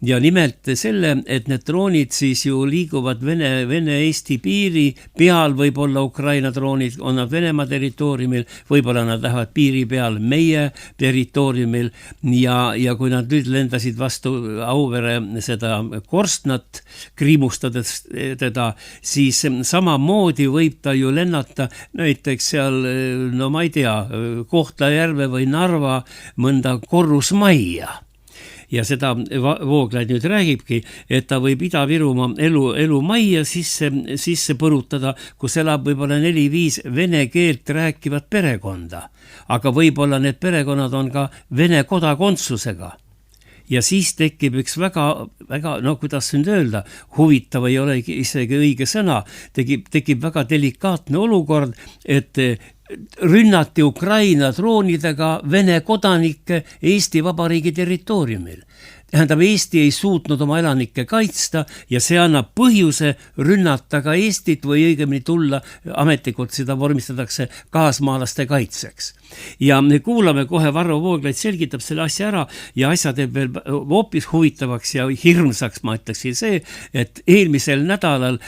Ja nimelt selle, et need droonid siis ju liiguvad Vene-Eesti piiri peal, võib-olla Ukraina droonid on nad Venemaa territooriumil, võib-olla nad lähevad piiri peal meie territooriumil ja kui nad nüüd lendasid vastu Auvere seda korstnat, kriimustades teda, siis samamoodi võib ta ju lennata näiteks seal, ma ei tea, Kohtla-Järve või Narva mõnda korrusmajja. ja seda Vooglaid nüüd räägibki, et ta võib Ida-Virumaa elu majja sisse põrutada, kus elab võib-olla 4-5 vene keelt rääkivat perekonda. Aga võib-olla need perekonnad on ka vene kodakondsusega. Ja siis tekib üks väga, no kuidas nüüd öelda, huvitav ei ole isegi õige sõna, tekib väga delikaatne olukord, et rünnati Ukraina droonidega Vene kodanikke Eesti Vabariigi territooriumil. Tähendab, Eesti ei suutnud oma elanikke kaitsta ja see annab põhjuse rünnata ka Eestit või õigemini tulla, ametlikult seda vormistatakse kaasmaalaste kaitseks. Ja me kuulame kohe, Varro Vooglaid selgitab selle asja ära ja asja teeb veel hoopis huvitavaks ja hirmsaks, ma ütleksin see, et eelmisel nädalal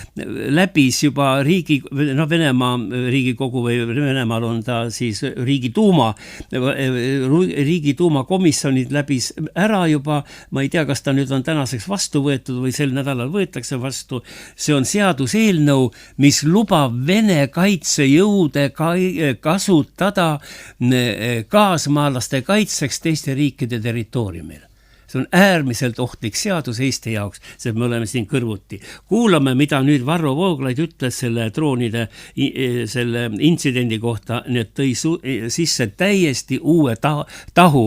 läbis juba Venemaa Riigikogu või Venemaal on ta siis Riigiduuma komisjonid läbis ära juba, ma ei tea, kas ta nüüd on tänaseks vastu võetud või sel nädalal võetakse vastu. See on seaduseelnõu, mis lubab Vene kaitsejõude kasutada kaasmaalaste kaitseks teiste riikide territooriumil. See on äärmiselt ohtlik seadus Eesti jaoks, sest me oleme siin kõrvuti. Kuulame, mida nüüd Varro Vooglaid ütles selle droonide selle intsidendi kohta, need tõi sisse täiesti uue tahu,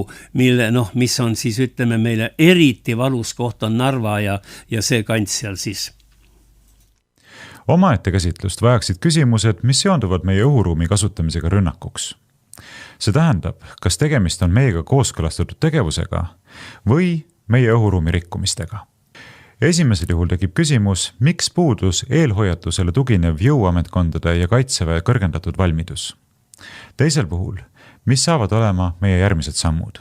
mis on siis, ütleme meile, eriti valus koht on Narva ja see kant seal siis. Omaette käsitlust vajaksid küsimused, mis seonduvad meie õhuruumi kasutamisega rünnakuks. See tähendab, kas tegemist on meiega kooskõlastatud tegevusega või meie õhuruumi rikkumistega. Esimesel juhul tekib küsimus, miks puudus eelhoiatusele tuginev jõuametkondade ja kaitseväe kõrgendatud valmidus. Teisel puhul, mis saavad olema meie järgmised sammud?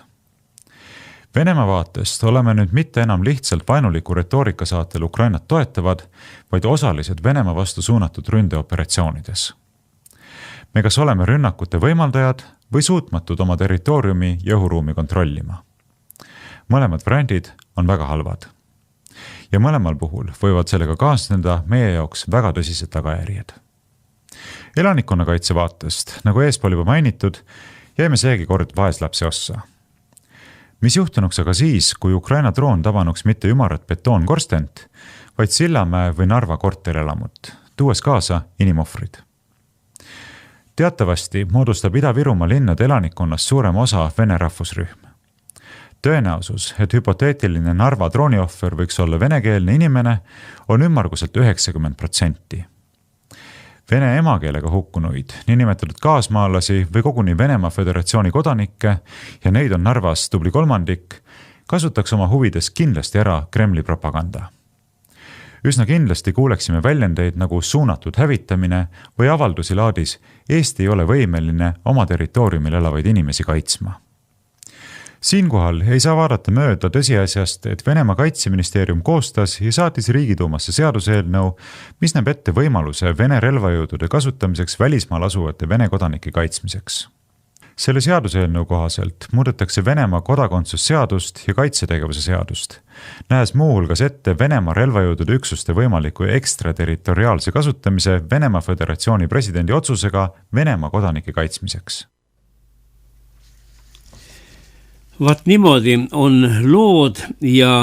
Venemaa vaatest oleme nüüd mitte enam lihtsalt vaenuliku retoorika saatel Ukrainat toetavad, vaid osalised Venemaa vastu suunatud ründeoperatsioonides. Me kas oleme rünnakute võimaldajad või suutmatud oma territooriumi ja õhuruumi kontrollima. Mõlemad variandid on väga halvad. Ja mõlemal puhul võivad sellega kaasneda meie jaoks väga tõsised tagajärjed. Elanikkonnakaitse vaatest, nagu eespool juba mainitud, jäime seegi kord vaeslapse ossa. Mis juhtunuks aga siis, kui Ukraina droon tabanuks mitte ümarat betoonkorstent, vaid Sillamäe või Narva korterelamut, tuues kaasa inimohvrid. Teatavasti moodustab Ida-Virumaa linnade elanikkonnast suurem osa vene rahvusrühm. Tõenäosus, et hüpoteetiline Narva drooniohver võiks olla venekeelne inimene, on ümmarguselt 90%. Vene emakeelega hukkunuid, niinimetatud kaasmaalasi või koguni Venemaa Föderatsiooni kodanikke, ja neid on Narvas tubli kolmandik, kasutaks oma huvides kindlasti ära Kremli propaganda. Üsna kindlasti kuuleksime väljendeid nagu suunatud hävitamine või avaldusi laadis Eesti ei ole võimeline oma territooriumil elavaid inimesi kaitsma. Siinkohal ei saa vaadata mööda tõsiasjast, et Venemaa kaitseministeerium koostas ja saatis Riigiduumasse seaduseelnõu, mis näeb ette võimaluse Vene relvajõudude kasutamiseks välismaal asuvate Vene kodanike kaitsmiseks. Selle seaduseelnõu kohaselt muudetakse Venemaa kodakondsusseadust ja kaitsetegevuse seadust, nähes muuhulgas ette Venemaa relvajõudude üksuste võimaliku ekstraterritoriaalse kasutamise Venemaa Föderatsiooni presidendi otsusega Venemaa kodanike kaitsmiseks. Vaat niimoodi on lood ja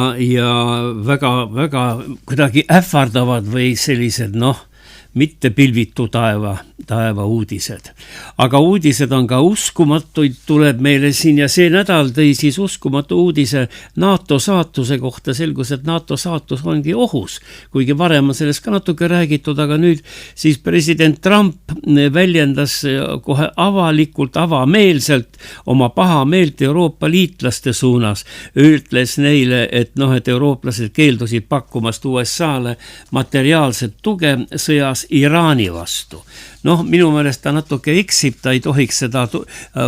väga kuidagi ähvardavad või sellised, mitte pilvitu taeva uudised. Aga uudised on ka uskumatuid, tuleb meile siin ja see nädal tõi siis uskumatu uudise NATO saatuse kohta. Selgus, et NATO saatus ongi ohus, kuigi varem on sellest ka natuke räägitud, aga nüüd siis president Trump väljendas kohe avalikult, avameelselt oma pahameelt Euroopa liitlaste suunas. Ütles neile, et eurooplased keeldusid pakkumast USA-le materiaalset tuge sõjas Iraani vastu. Minu meelest ta natuke eksib, ta ei tohiks seda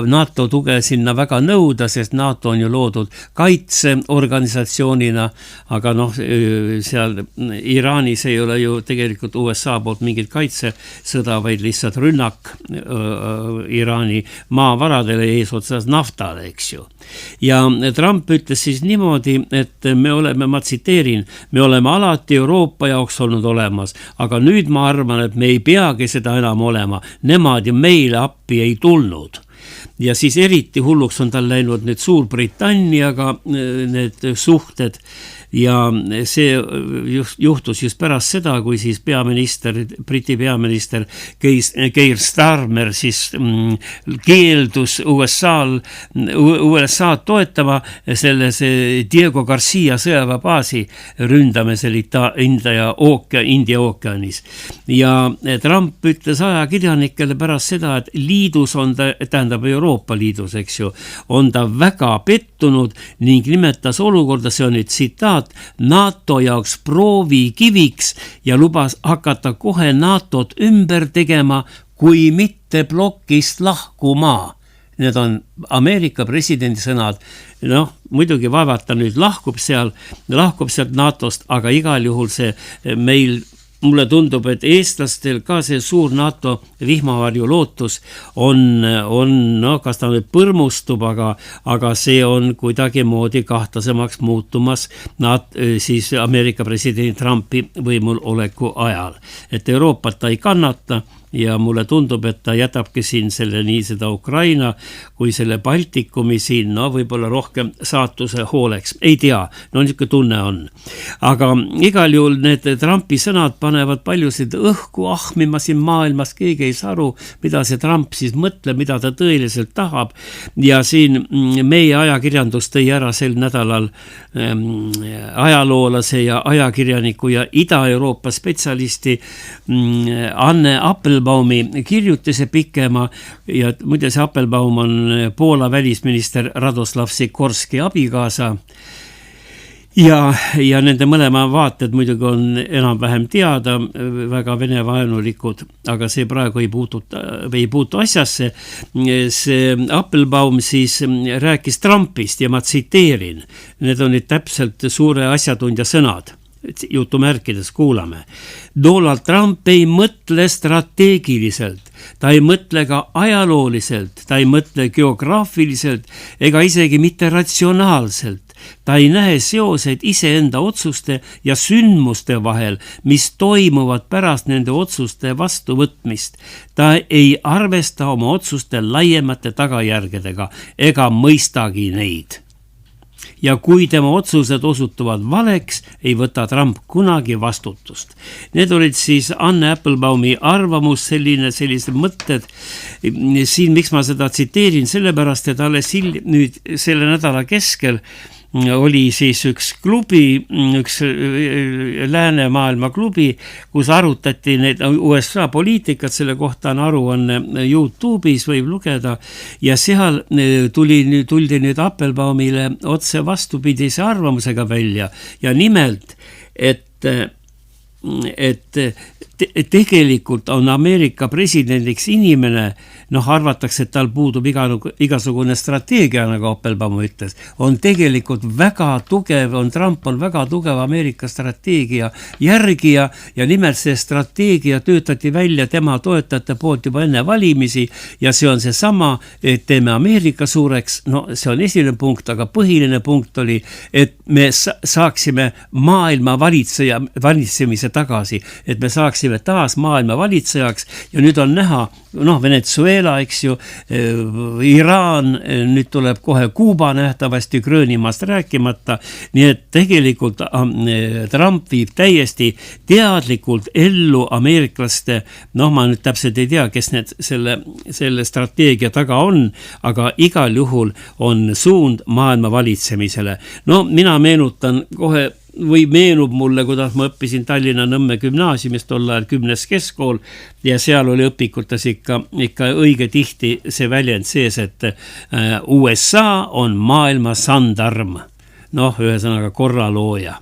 NATO tuge sinna väga nõuda, sest NATO on ju loodud kaitseorganisatsioonina, aga seal Iraanis ei ole ju tegelikult USA poolt mingit kaitsesõda, vaid lihtsalt rünnak Iraani maavaradele eesotsas naftale, eks ju. Ja Trump ütles siis niimoodi, et ma tsiteerin, me oleme alati Euroopa jaoks olnud olemas, aga nüüd ma arvan, et me ei peagi seda enam olema, nemad ju meile appi ei tulnud. ja siis eriti hulluks on tal läinud nüüd Suurbritanniaga need suhted ja see juhtus just pärast seda, kui siis Briti peaminister Keir Starmer siis keeldus USA toetama selles Diego Garcia sõjaväebaasi ründamisel India ookeanis. Ja Trump ütles ajakirjanikele pärast seda, et liidus on ta, tähendab Euroopa Liidus, eks ju, on ta väga pettunud ning nimetas olukorda, see on nüüd tsitaat, NATO jaoks proovikiviks ja lubas hakata kohe NATOt ümber tegema, kui mitte plokist lahkuma. Need on Ameerika presidendi sõnad. Noh, muidugi vaevata nüüd lahkub sealt NATOst, aga igal juhul see mulle tundub, et eestlastel ka see suur NATO vihmavarju lootus on no, kas ta nüüd põrmustub, aga see on kuidagi moodi kahtlasemaks muutumas siis Ameerika presidendi Trumpi võimul oleku ajal. Et Euroopat ta ei kannata ja mulle tundub, et ta jätabki siin nii seda Ukraina kui selle Baltikumi siin, no võib-olla rohkem saatuse hooleks. Ei tea, no niisugune tunne on. Aga igal juhul need Trumpi sõnad panevad paljusid õhku ahmima siin maailmas, keegi ei saa aru, mida see Trump siis mõtleb, mida ta tõeliselt tahab. Ja siin meie ajakirjandus tõi ära sel nädalal ajaloolase ja ajakirjaniku ja Ida-Euroopa spetsialisti Anne Appelbaumi kirjutise pikema ja muide see Appelbaum on Poola välisminister Radoslav Sikorski abikaasa ja nende mõlema vaated muidugi on enam-vähem teada, väga Vene vaenulikud, aga see praegu ei puutu asjasse. See Appelbaum siis rääkis Trumpist ja ma tsiteerin, need on nüüd täpselt suure asjatundja sõnad. Jutumärkides kuulame. Donald Trump ei mõtle strateegiliselt, ta ei mõtle ka ajalooliselt, ta ei mõtle geograafiliselt ega isegi mitte ratsionaalselt. Ta ei näe seoseid iseenda otsuste ja sündmuste vahel, mis toimuvad pärast nende otsuste vastuvõtmist. Ta ei arvesta oma otsuste laiemate tagajärgedega ega mõistagi neid. Ja kui tema otsused osutuvad valeks, ei võta Trump kunagi vastutust. Need olid siis Anne Appelbaumi arvamus, sellised mõtted. Siin, miks ma seda tsiteerin, sellepärast, et alles nüüd selle nädala keskel oli siis üks klubi, üks läänemaailma klubi, kus arutati need USA poliitikat, selle kohta on aruanne YouTube'is võib lugeda ja seal tuldi nüüd Appelbaumile otse vastupidise arvamusega välja ja nimelt, et tegelikult on Ameerika presidendiks inimene, arvatakse, et tal puudub igasugune strateegia, nagu Appelbaum ütles, on tegelikult väga tugev, Trump on väga tugev Ameerika strateegia järgija ja nimelt see strateegia töötati välja tema toetajate poolt juba enne valimisi ja see on see sama, et teeme Ameerika suureks, see on esimene punkt, aga põhiline punkt oli, et me saaksime maailma valitsemise tagasi, et me saaksime taas maailma valitsejaks ja nüüd on näha, Venezuela, eks ju, Iraan, nüüd tuleb kohe Kuuba nähtavasti Gröönimaast rääkimata, nii et tegelikult Trump viib täiesti teadlikult ellu ameeriklaste, ma nüüd täpselt ei tea, kes need selle strateegia taga on, aga igal juhul on suund maailma valitsemisele. Mina meenutan kohe või meenub mulle, kuidas ma õppisin Tallinna Nõmme gümnaasiumis tol ajal 10. keskkool ja seal oli õpikutes ikka õige tihti see väljend sees, et USA on maailma sandarm, ühesõnaga korralooja.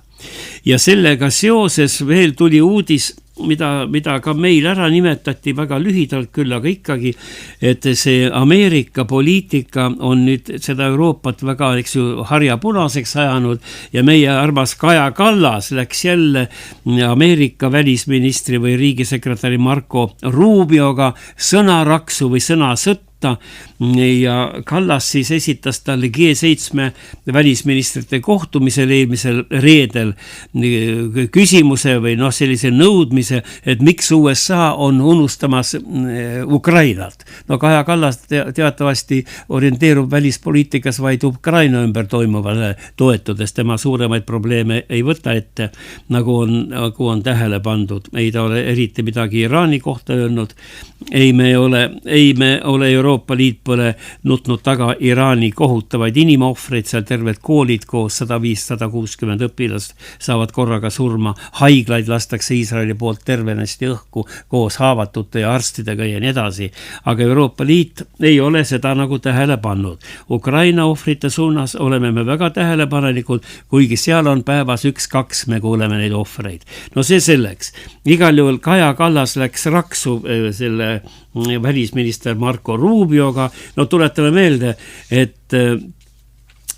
Ja sellega seoses veel tuli uudis, mida ka meil ära nimetati väga lühidalt küll, aga ikkagi, et see Ameerika poliitika on nüüd seda Euroopat väga, eks ju, harjapunaseks ajanud ja meie armas Kaja Kallas läks jälle Ameerika välisministri või riigisekretäri Marco Rubioga sõnaraksu või sõnasõtta võtta ja Kallas siis esitas talle G7 välisministrite kohtumisel eelmisel reedel küsimuse või sellise nõudmise, et miks USA on unustamas Ukrainat. No Kaja Kallas teatavasti orienteerub välispoliitikas vaid Ukraina ümber toimuvale toetudes, tema suuremaid probleeme ei võta ette, nagu on tähele pandud. Ei ta ole eriti midagi Iraani kohta öelnud, ei me ole Euroopa Liit pole nutnud taga Iraani kohutavaid inimohvreid, seal terved koolid koos 105-160 õpilast saavad korraga surma, haiglaid lastakse Iisraeli poolt tervenesti õhku koos haavatute ja arstidega ja nii edasi, aga Euroopa Liit ei ole seda nagu tähele pannud. Ukraina ohvrite suunas oleme me väga tähelepanelikud, kuigi seal on päevas 1-2 me kuuleme neid ohvreid. No see selleks. Igal juhul Kaja Kallas läks raksu selle välisminister Marco Rubioga. No tuletame meelde,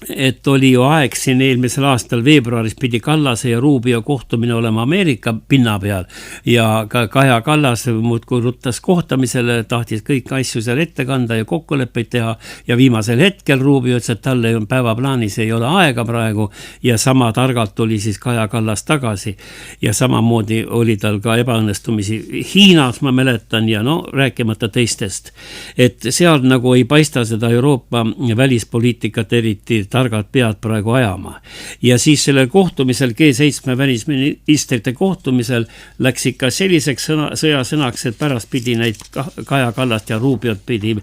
et oli ju aeg siin eelmisel aastal veebruaris pidi Kallase ja Rubio kohtumine olema Ameerika pinna peal ja ka Kaja Kallas muudkui ruttas kohtamisele, tahtis kõik asju seal ette kanda ja kokkuleppeid teha ja viimasel hetkel Rubio ütles, et talle on päevaplaanis ei ole aega praegu ja sama targalt tuli siis Kaja Kallas tagasi ja samamoodi oli tal ka ebaõnnestumisi Hiinas, ma mäletan, ja rääkimata teistest, et seal nagu ei paista seda Euroopa välispoliitikat eriti targad pead praegu ajama. Ja siis sellel kohtumisel, G7 välisministrite kohtumisel läks ikka selliseks sõjasõnaks, et pärast pidi neid Kaja Kallast ja Rubiot pidi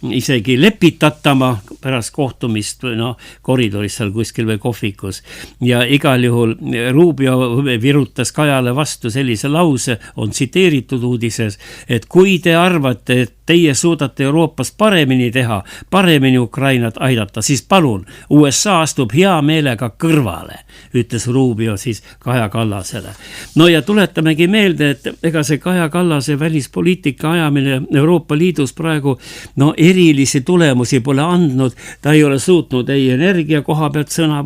isegi lepitatama pärast kohtumist koridoris seal kuskil või kohvikus. Ja igal juhul Rubio virutas Kajale vastu sellise lause, on tsiteeritud uudises, et kui te arvate, et teie suudate Euroopas paremini teha, paremini Ukrainat aidata, siis palun, USA astub hea meelega kõrvale, ütles Rubio siis Kaja Kallasele. No ja tuletamegi meelde, et ega see Kaja Kallase välispoliitika ajamine Euroopa Liidus praegu erilisi tulemusi pole andnud, ta ei ole suutnud ei energia koha pealt sõna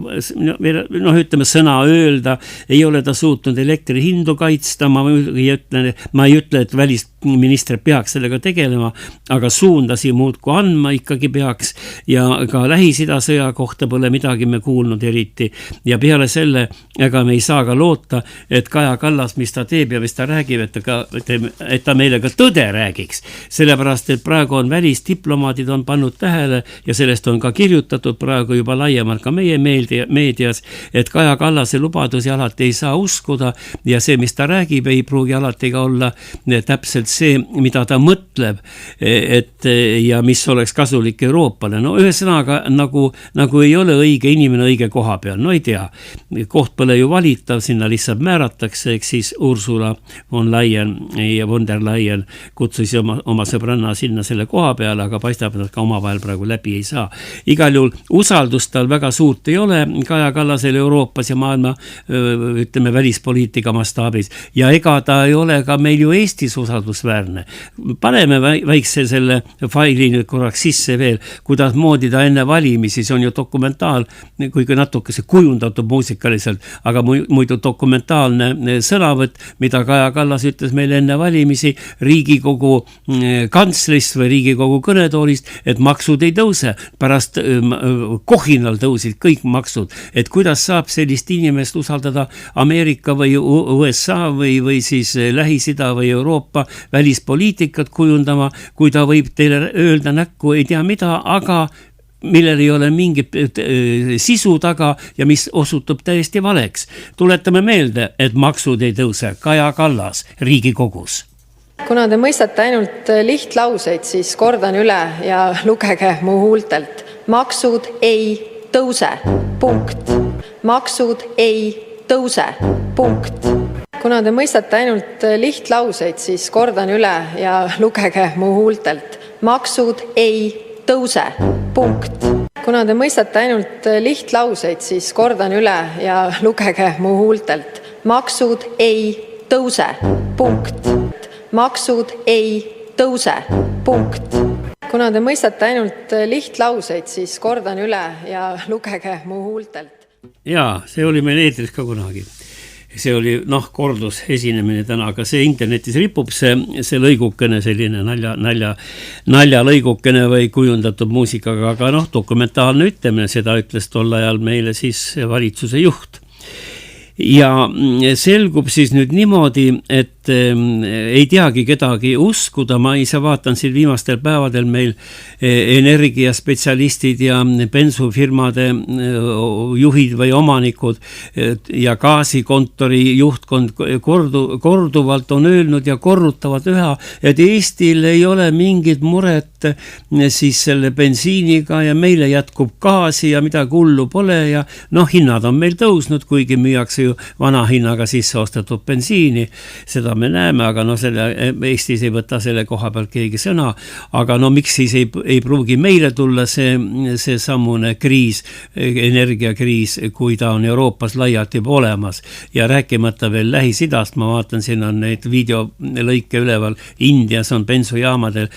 öelda, ei ole ta suutnud elektri hindu kaitsta, ma ei ütle, et välisminister peaks sellega tegelema, aga suundasi muudku andma ikkagi peaks ja ka Lähis-Ida sõja kohta pole midagi me kuulnud eriti ja peale selle, ega me ei saa ka loota, et Kaja Kallas, mis ta teeb ja mis ta räägib, et ta meile ka tõde räägiks, sellepärast, et praegu on välisdiplomaadid on pannud tähele ja sellest on ka kirjutatud praegu juba laiemalt ka meie meedias, et Kaja Kallase lubadusi alati ei saa uskuda ja see, mis ta räägib, ei pruugi alati ka olla täpselt see, mida ta mõtleb, ja mis oleks kasulik Euroopale. No ühesõnaga nagu ei ole õige inimene õige koha peal, no ei tea, koht pole ju valitav, sinna lihtsalt määratakse, eks siis Ursula von der Leyen kutsus oma sõbranna sinna selle koha peale, aga paistab, et ka omavahel praegu läbi ei saa. Igal juhul usaldust tal väga suurt ei ole Kaja Kallasel Euroopas ja maailma, ütleme, välispoliitika mastaabis ja ega ta ei ole ka meil ju Eestis usaldusväärne. Paneme väikse selle faili nüüd korraks sisse veel, kuidas moodi ta enne valimisi, see on ju dokumentaal, kuigi natuke see kujundatud muusikaliselt, aga muidu dokumentaalne sõnavõtt, mida Kaja Kallas ütles meile enne valimisi Riigikogu kantslist või Riigikogu kõnetoolist, et maksud ei tõuse, pärast kohinal tõusid kõik maksud, et kuidas saab sellist inimest usaldada Ameerika või USA või siis Lähis-Ida või Euroopa välispoliitikat kujundama, kui ta võib teile öelda näkku ei tea mida, aga millel ei ole mingit sisu taga ja mis osutub täiesti valeks. Tuletame meelde, et maksud ei tõuse. Kaja Kallas Riigikogus. Kuna te mõistate ainult lihtlauseid, siis kordan üle ja lugege mu huultelt. Maksud ei tõuse. Punkt. Maksud ei tõuse. Punkt. Kuna te mõistate ainult lihtlauseid, siis kordan üle ja lugege mu huultelt. Maksud ei tõuse. Punkt. Kuna te mõistate ainult lihtlauseid, siis kordan üle ja lugege mu huultelt. Maksud ei tõuse. Punkt. Maksud ei tõuse. Punkt. Kuna te mõistate ainult lihtlauseid, siis kordan üle ja lugege mu huultelt. Jaa, see oli meil eetris ka kunagi. see oli kordus esinemine täna, aga see internetis ripub see lõigukene, selline nalja lõigukene või kujundatud muusikaga, aga dokumentaalne ütlemine, seda ütles tol ajal meile siis valitsuse juht. Ja selgub siis nüüd niimoodi, et ei teagi kedagi uskuda, ma ise vaatan siin viimastel päevadel meil energiaspetsialistid ja bensufirmade juhid või omanikud ja gaasikontori juhtkond korduvalt on öelnud ja korrutavad üha, et Eestil ei ole mingit muret siis selle bensiiniga ja meile jätkub gaasi ja midagi hullu pole ja hinnad on meil tõusnud, kuigi müüakse ju vana hinnaga sisse ostetud bensiini, seda me näeme, aga Eestis ei võta selle koha pealt keegi sõna, aga miks siis ei pruugi meile tulla see sammune kriis, energiakriis, kui ta on Euroopas laialt juba olemas ja rääkimata veel Lähis-Idast, ma vaatan, siin on neid videolõike üleval, Indias on bensujaamadel,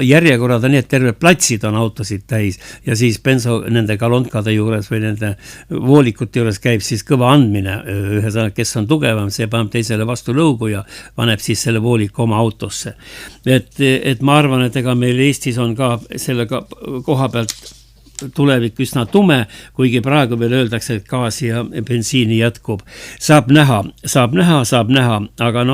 järjekorrad on nii, et terve platsid on autosid täis ja siis nende kalonkade juures või nende voolikute juures käib siis kõva andmine, ühesõnaga, kes on tugevam, see paneb teisele vastu lõugu ja paneb siis selle vooliku oma autosse. Et ma arvan, et ega meil Eestis on ka selle koha pealt tulevik üsna tume, kuigi praegu veel öeldakse, et gaasi ja bensiini jätkub. Saab näha, aga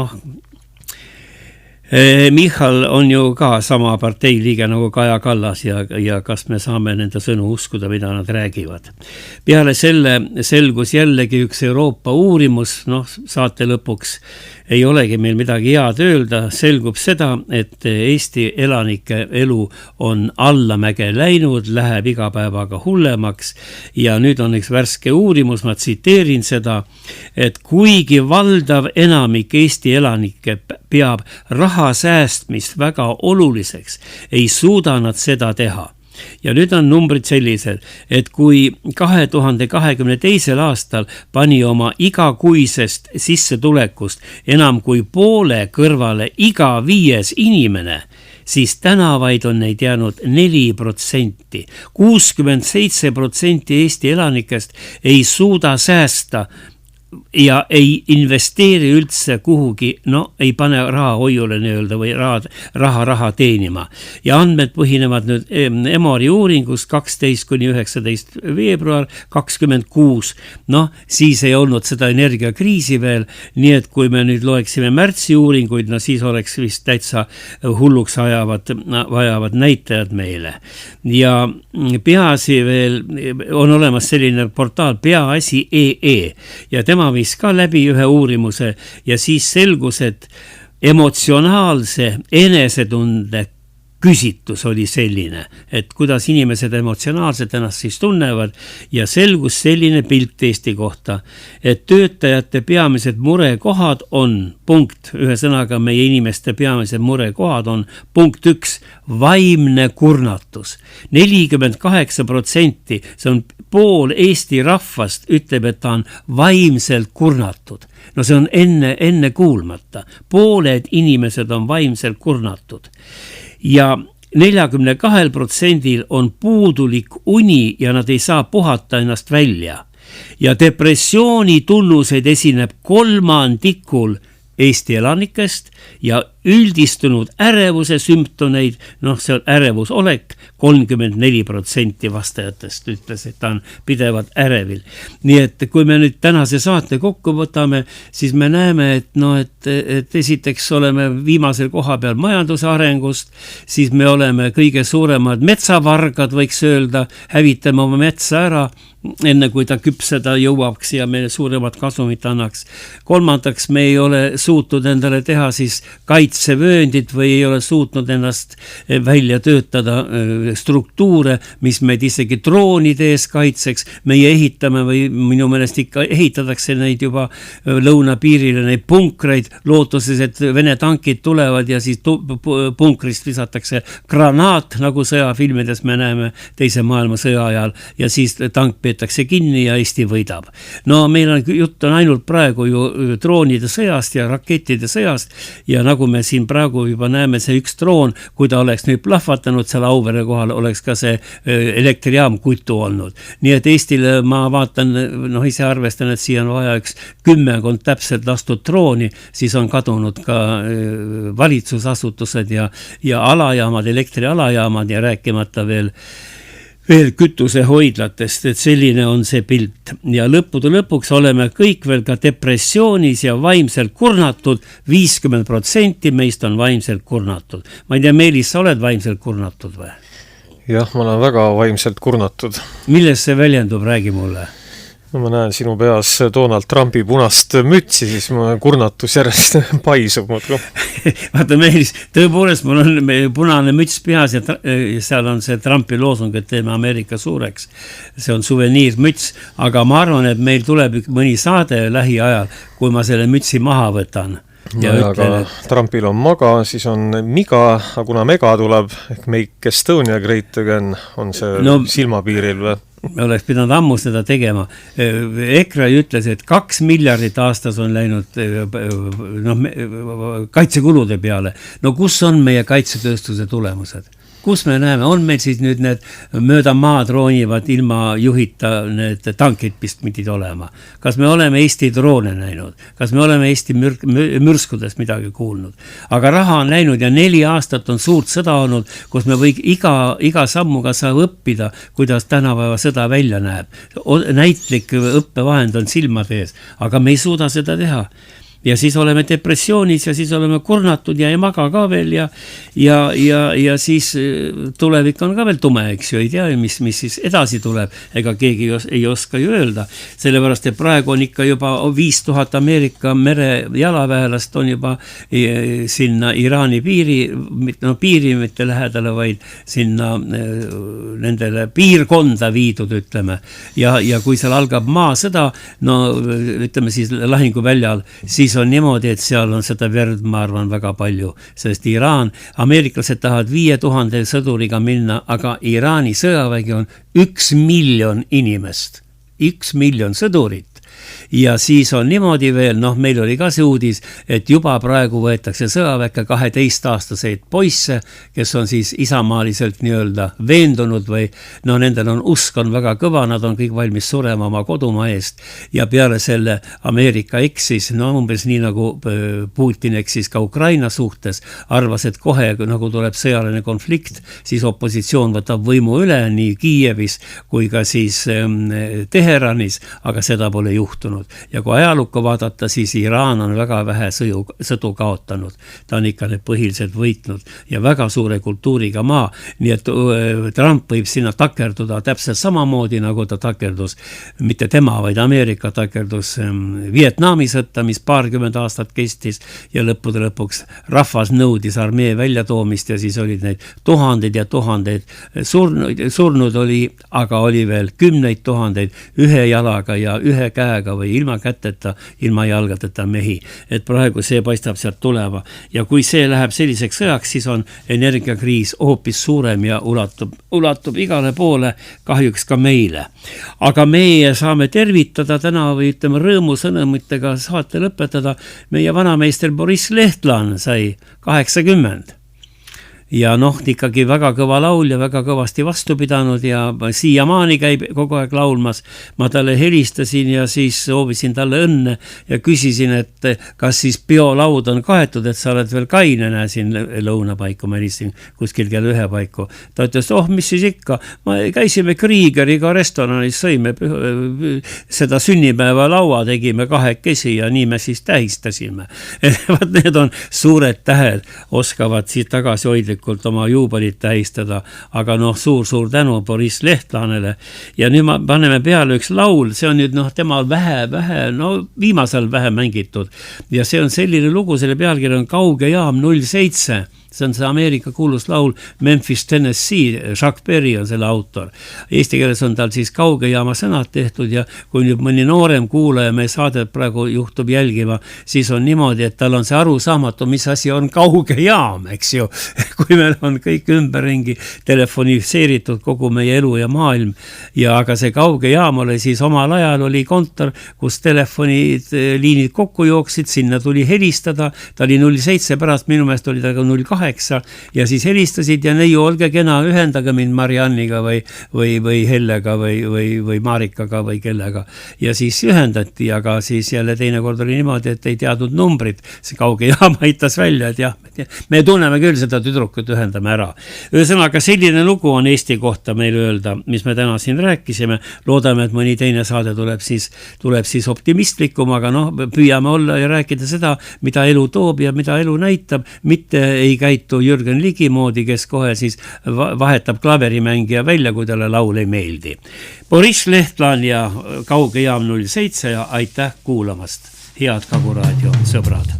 Michal on ju ka sama partei liige nagu Kaja Kallas ja kas me saame nende sõnu uskuda, mida nad räägivad. Peale selle selgus jällegi üks Euroopa uurimus, saate lõpuks ei olegi meil midagi head öelda, selgub seda, et Eesti elanike elu on allamäge läinud, läheb iga päevaga hullemaks ja nüüd on üks värske uurimus, ma tsiteerin seda, et kuigi valdav enamik Eesti elanikke peab raha säästmist väga oluliseks, ei suuda nad seda teha. Ja nüüd on numbrid sellised, et kui 2022. aastal pani oma igakuisest sissetulekust enam kui poole kõrvale iga 5. inimene, siis tänavaid on neid jäänud 4%. 67% Eesti elanikest ei suuda säästa ja ei investeeri üldse kuhugi, ei pane raha hoiule nii-öelda või raha teenima. Ja andmed põhinevad nüüd Emori uuringus 12–19 veebruar 26. Siis ei olnud seda energiakriisi veel, nii et kui me nüüd loeksime märtsi uuringuid, siis oleks vist täitsa hulluks vajavad näitajad meile. Ja Peaasi veel, on olemas selline portaal Peaasi EE ja tema viis ka läbi ühe uurimuse ja siis selgus, et emotsionaalse enesetunde küsitlus oli selline, et kuidas inimesed emotsionaalselt ennast siis tunnevad ja selgus selline pilt Eesti kohta, et töötajate peamised murekohad on punkt, ühesõnaga meie inimeste peamised murekohad on punkt 1, vaimne kurnatus. 48%, see on pool Eesti rahvast ütleb, et ta on vaimselt kurnatud. See on enne kuulmata. Pooled inimesed on vaimselt kurnatud. Ja 42% on puudulik uni ja nad ei saa puhata ennast välja. Ja depressiooni tunnuseid esineb 3% Eesti elanikest ja üldistunud ärevuse sümptomeid, see on ärevusolek, 34% vastajatest ütles, et ta on pidevalt ärevil. Nii et kui me nüüd tänase saate kokku võtame, siis me näeme, et esiteks oleme viimasel koha peal majanduse arengust, siis me oleme kõige suuremad metsavargad, võiks öelda, hävitame oma metsa ära, enne kui ta küpseda jõuaks ja meile suuremat kasumit annaks. Kolmandaks, me ei ole suutnud endale teha siis kaitsevööndit või ei ole suutnud ennast välja töötada struktuure, mis meid isegi droonide ees kaitseks. Meie ehitame või minu meelest ikka ehitatakse neid juba lõunapiirile, neid punkreid, lootuses, et Vene tankid tulevad ja siis punkrist visatakse granaat, nagu sõjafilmides me näeme teise maailmasõja ajal ja siis tank peetakse kinni ja Eesti võidab. Meil on jutt ainult praegu ju droonide sõjast ja rakettide sõjast ja nagu me me siin praegu juba näeme see üks droon, kui ta oleks nüüd plahvatanud seal Auvere kohal, oleks ka see elektrijaam kutu olnud. Nii et Eestile ma vaatan, ise arvestan, et siia on vaja üks 10 täpselt lastud drooni, siis on kadunud ka valitsusasutused ja alajaamad, elektrialajaamad ja rääkimata veel kütusehoidlatest, et selline on see pilt. Ja lõppude lõpuks oleme kõik veel ka depressioonis ja vaimselt kurnatud, 50% meist on vaimselt kurnatud. Ma ei tea, Meelis, sa oled vaimselt kurnatud või? Jah, ma olen väga vaimselt kurnatud. Milles see väljendub, räägi mulle? No, ma näen sinu peas Donald Trumpi punast mütsi, siis ma kurnatus järjest paisub. Vaata, Meelis, tõepoolest mul on punane müts peas ja seal on see Trumpi loosung, et teeme Ameerika suureks. See on suveniirmüts, aga ma arvan, et meil tuleb mõni saade lähiajal, kui ma selle mütsi maha võtan. Ja aga Trumpil on maga, siis on miga, aga kuna mega tuleb, ehk Make Estonia Great Again, on see silmapiiril või? Me oleks pidanud ammu seda tegema. EKRE ütles, et 2 miljardit aastas on läinud kaitsekulude peale. No kus on meie kaitsetööstuse tulemused? Kus me näeme? On meil siis nüüd need mööda maad roonivad ilma juhita need tankid vist midid olema? Kas me oleme Eesti droone näinud? Kas me oleme Eesti mürskudest midagi kuulnud? Aga raha on läinud ja 4 aastat on suurt sõda olnud, kus me võik iga sammuga saab õppida, kuidas tänapäeva sõda välja näeb. Näitlik õppevahend on silmade ees, aga me ei suuda seda teha. Ja siis oleme depressioonis ja siis oleme kurnatud ja ei maga ka veel ja siis tulevik on ka veel tume, eks ju, ei tea, mis siis edasi tuleb, ega keegi ei oska ju öelda, sellepärast, et praegu on ikka juba 5000 Ameerika mere jalaväelast on juba sinna Iraani piiri mitte lähedale, vaid sinna nendele piirkonda viidud, ütleme, ja kui seal algab maasõda, ütleme siis lahinguväljal, siis on niimoodi, et seal on seda verd, ma arvan, väga palju, sest ameeriklased tahavad 5000 sõduriga minna, aga Iraani sõjavägi on 1 miljon inimest, 1 miljon sõdurit. Ja siis on niimoodi veel, meil oli ka see uudis, et juba praegu võetakse sõjaväkke 12-aastaseid poisse, kes on siis isamaaliselt nii-öelda veendunud või nendel on usk on väga kõva, nad on kõik valmis surema oma kodumaa eest ja peale selle Ameerika eksis, umbes nii nagu Putin eksis ka Ukraina suhtes, arvas, et kohe nagu tuleb sõjaline konflikt, siis opositsioon võtab võimu üle nii Kiievis kui ka siis Teheranis, aga seda pole juhtunud. Ja kui ajalukku vaadata, siis Iraan on väga vähe sõdu kaotanud. Ta on ikka need põhiliselt võitnud ja väga suure kultuuriga maa. Nii et Trump võib sinna takerduda täpselt samamoodi, nagu ta takerdus, mitte tema, vaid Ameerika takerdus Vietnami sõtta, mis 20 aastat kestis ja lõppude lõpuks rahvas nõudis armee väljatoomist ja siis olid neid tuhandeid ja tuhandeid surnud oli, aga oli veel 10 000 ühe jalaga ja ühe käega või ilma käteta, ilma jalgadeta mehi. Et praegu see paistab sealt tuleva. Ja kui see läheb selliseks sõjaks, siis on energiakriis hoopis suurem ja ulatub igale poole, kahjuks ka meile. Aga meie saame tervitada täna või ütleme rõõmusõnumitega saate lõpetada. Meie vanameister Boris Lehtlan sai 80. Ja ikkagi väga kõva laul ja väga kõvasti vastu pidanud ja siiamaani käib kogu aeg laulmas. Ma talle helistasin ja siis soovisin talle õnne ja küsisin, et kas siis biolaud on kaetud, et sa oled veel kaine, näe siin lõunapaiku, ma helistasin kuskil kell 1 paiku. Ta ütles, mis siis ikka, ma käisime Kriegeriga restoranis, sõime seda sünnipäeva laua, tegime 2 ja nii me siis tähistasime. Need on suured tähed, oskavad siit tagasi hoidlikult oma juubelit tähistada, aga suur tänu Boris Lehtlanele ja nüüd me paneme peale üks laul, see on nüüd tema viimasel vähe mängitud ja see on selline lugu, selle pealkiri on Kauge jaam 07 see on see Ameerika kuulus laul Memphis, Tennessee, Chuck Berry on selle autor. Eesti keeles on tal siis kauge jaama sõnad tehtud ja kui nüüd mõni noorem kuulaja meie saadet praegu juhtub jälgima, siis on niimoodi, et tal on see arusaamatu, mis asi on kauge jaam, eks ju. Kui meil on kõik ümberringi telefoniseeritud kogu meie elu ja maailm ja aga see kauge jaam oli siis omal ajal oli kontor, kus telefoniliinid kokku jooksid, sinna tuli helistada, ta oli 07 pärast, minu meelest oli ta ka 08 ja siis helistasid ja neiu, olge kena, ühendage mind Marianniga või Hellega või Marikaga või kellega ja siis ühendati, aga siis jälle teinekord oli niimoodi, et ei teadnud numbrit, see kauge jaam aitas välja, et jah, me tunneme küll seda tüdrukut, ühendame ära. Ühesõnaga selline lugu on Eesti kohta meil öelda, mis me täna siin rääkisime, loodame, et mõni teine saade tuleb siis optimistlikum, aga püüame olla ja rääkida seda, mida elu toob ja mida elu näitab, mitte ei käitu Jürgen Ligi moodi, kes kohe siis vahetab klaverimängija välja, kui talle laul ei meeldi. Boris Lehtlan ja Kauge jaam 07 ja aitäh kuulamast. Head Kagu Raadio sõbrad.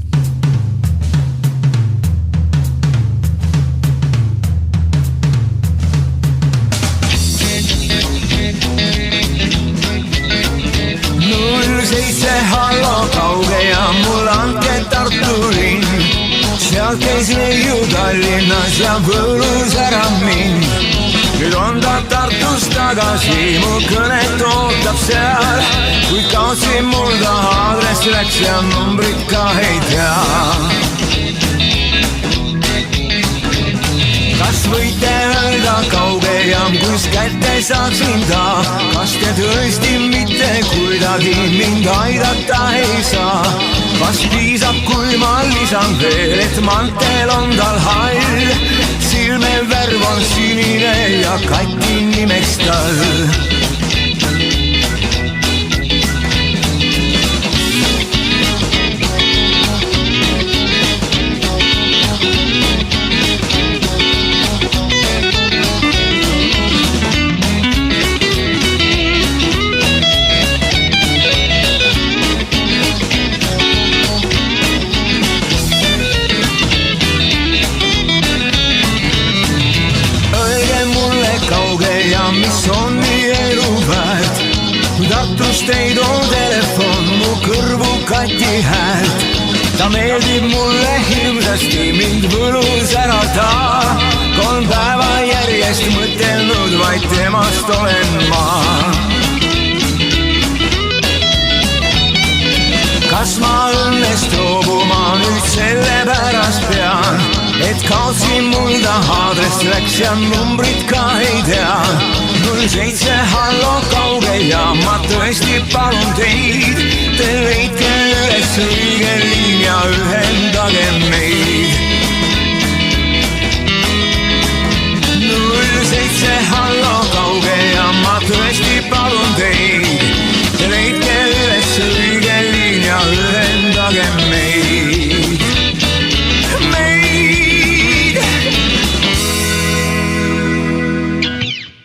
Hallo Kauge ja mul andke Tartu linn, seal käis neiu Tallinnas ja võlus ära mind. Nüüd on ta Tartus tagasi, mu kõnet ootab seal, kui kaotsin mul ta aadress läks ja numbrit ka ei tea. Kas võite öelda Kauge jaam, kus kätte saaksin ta? Kas te tõesti mitte kuidagi mind aidata ei saa? Kas piisab, kui ma lisan veel, et mantel on tal hall, silme värv on sinine ja kati nimeks tal? Mis on nii elu väärt, Tartust ei too telefon mu kõrvu kati häält. Ta meeldib mulle hirmsasti, mind võlus ära ta. 3 päeva järjest mõtelnud, vaid temast olen ma. Kas ma õnnest loobuma nüüd selle pärast pean, et kaotsin mul ta aadress läks ja numbrit ka ei tea. 07 hallo Kauge ja ma tõesti palun teid, te leidke üles õige liin ja ühendage meid.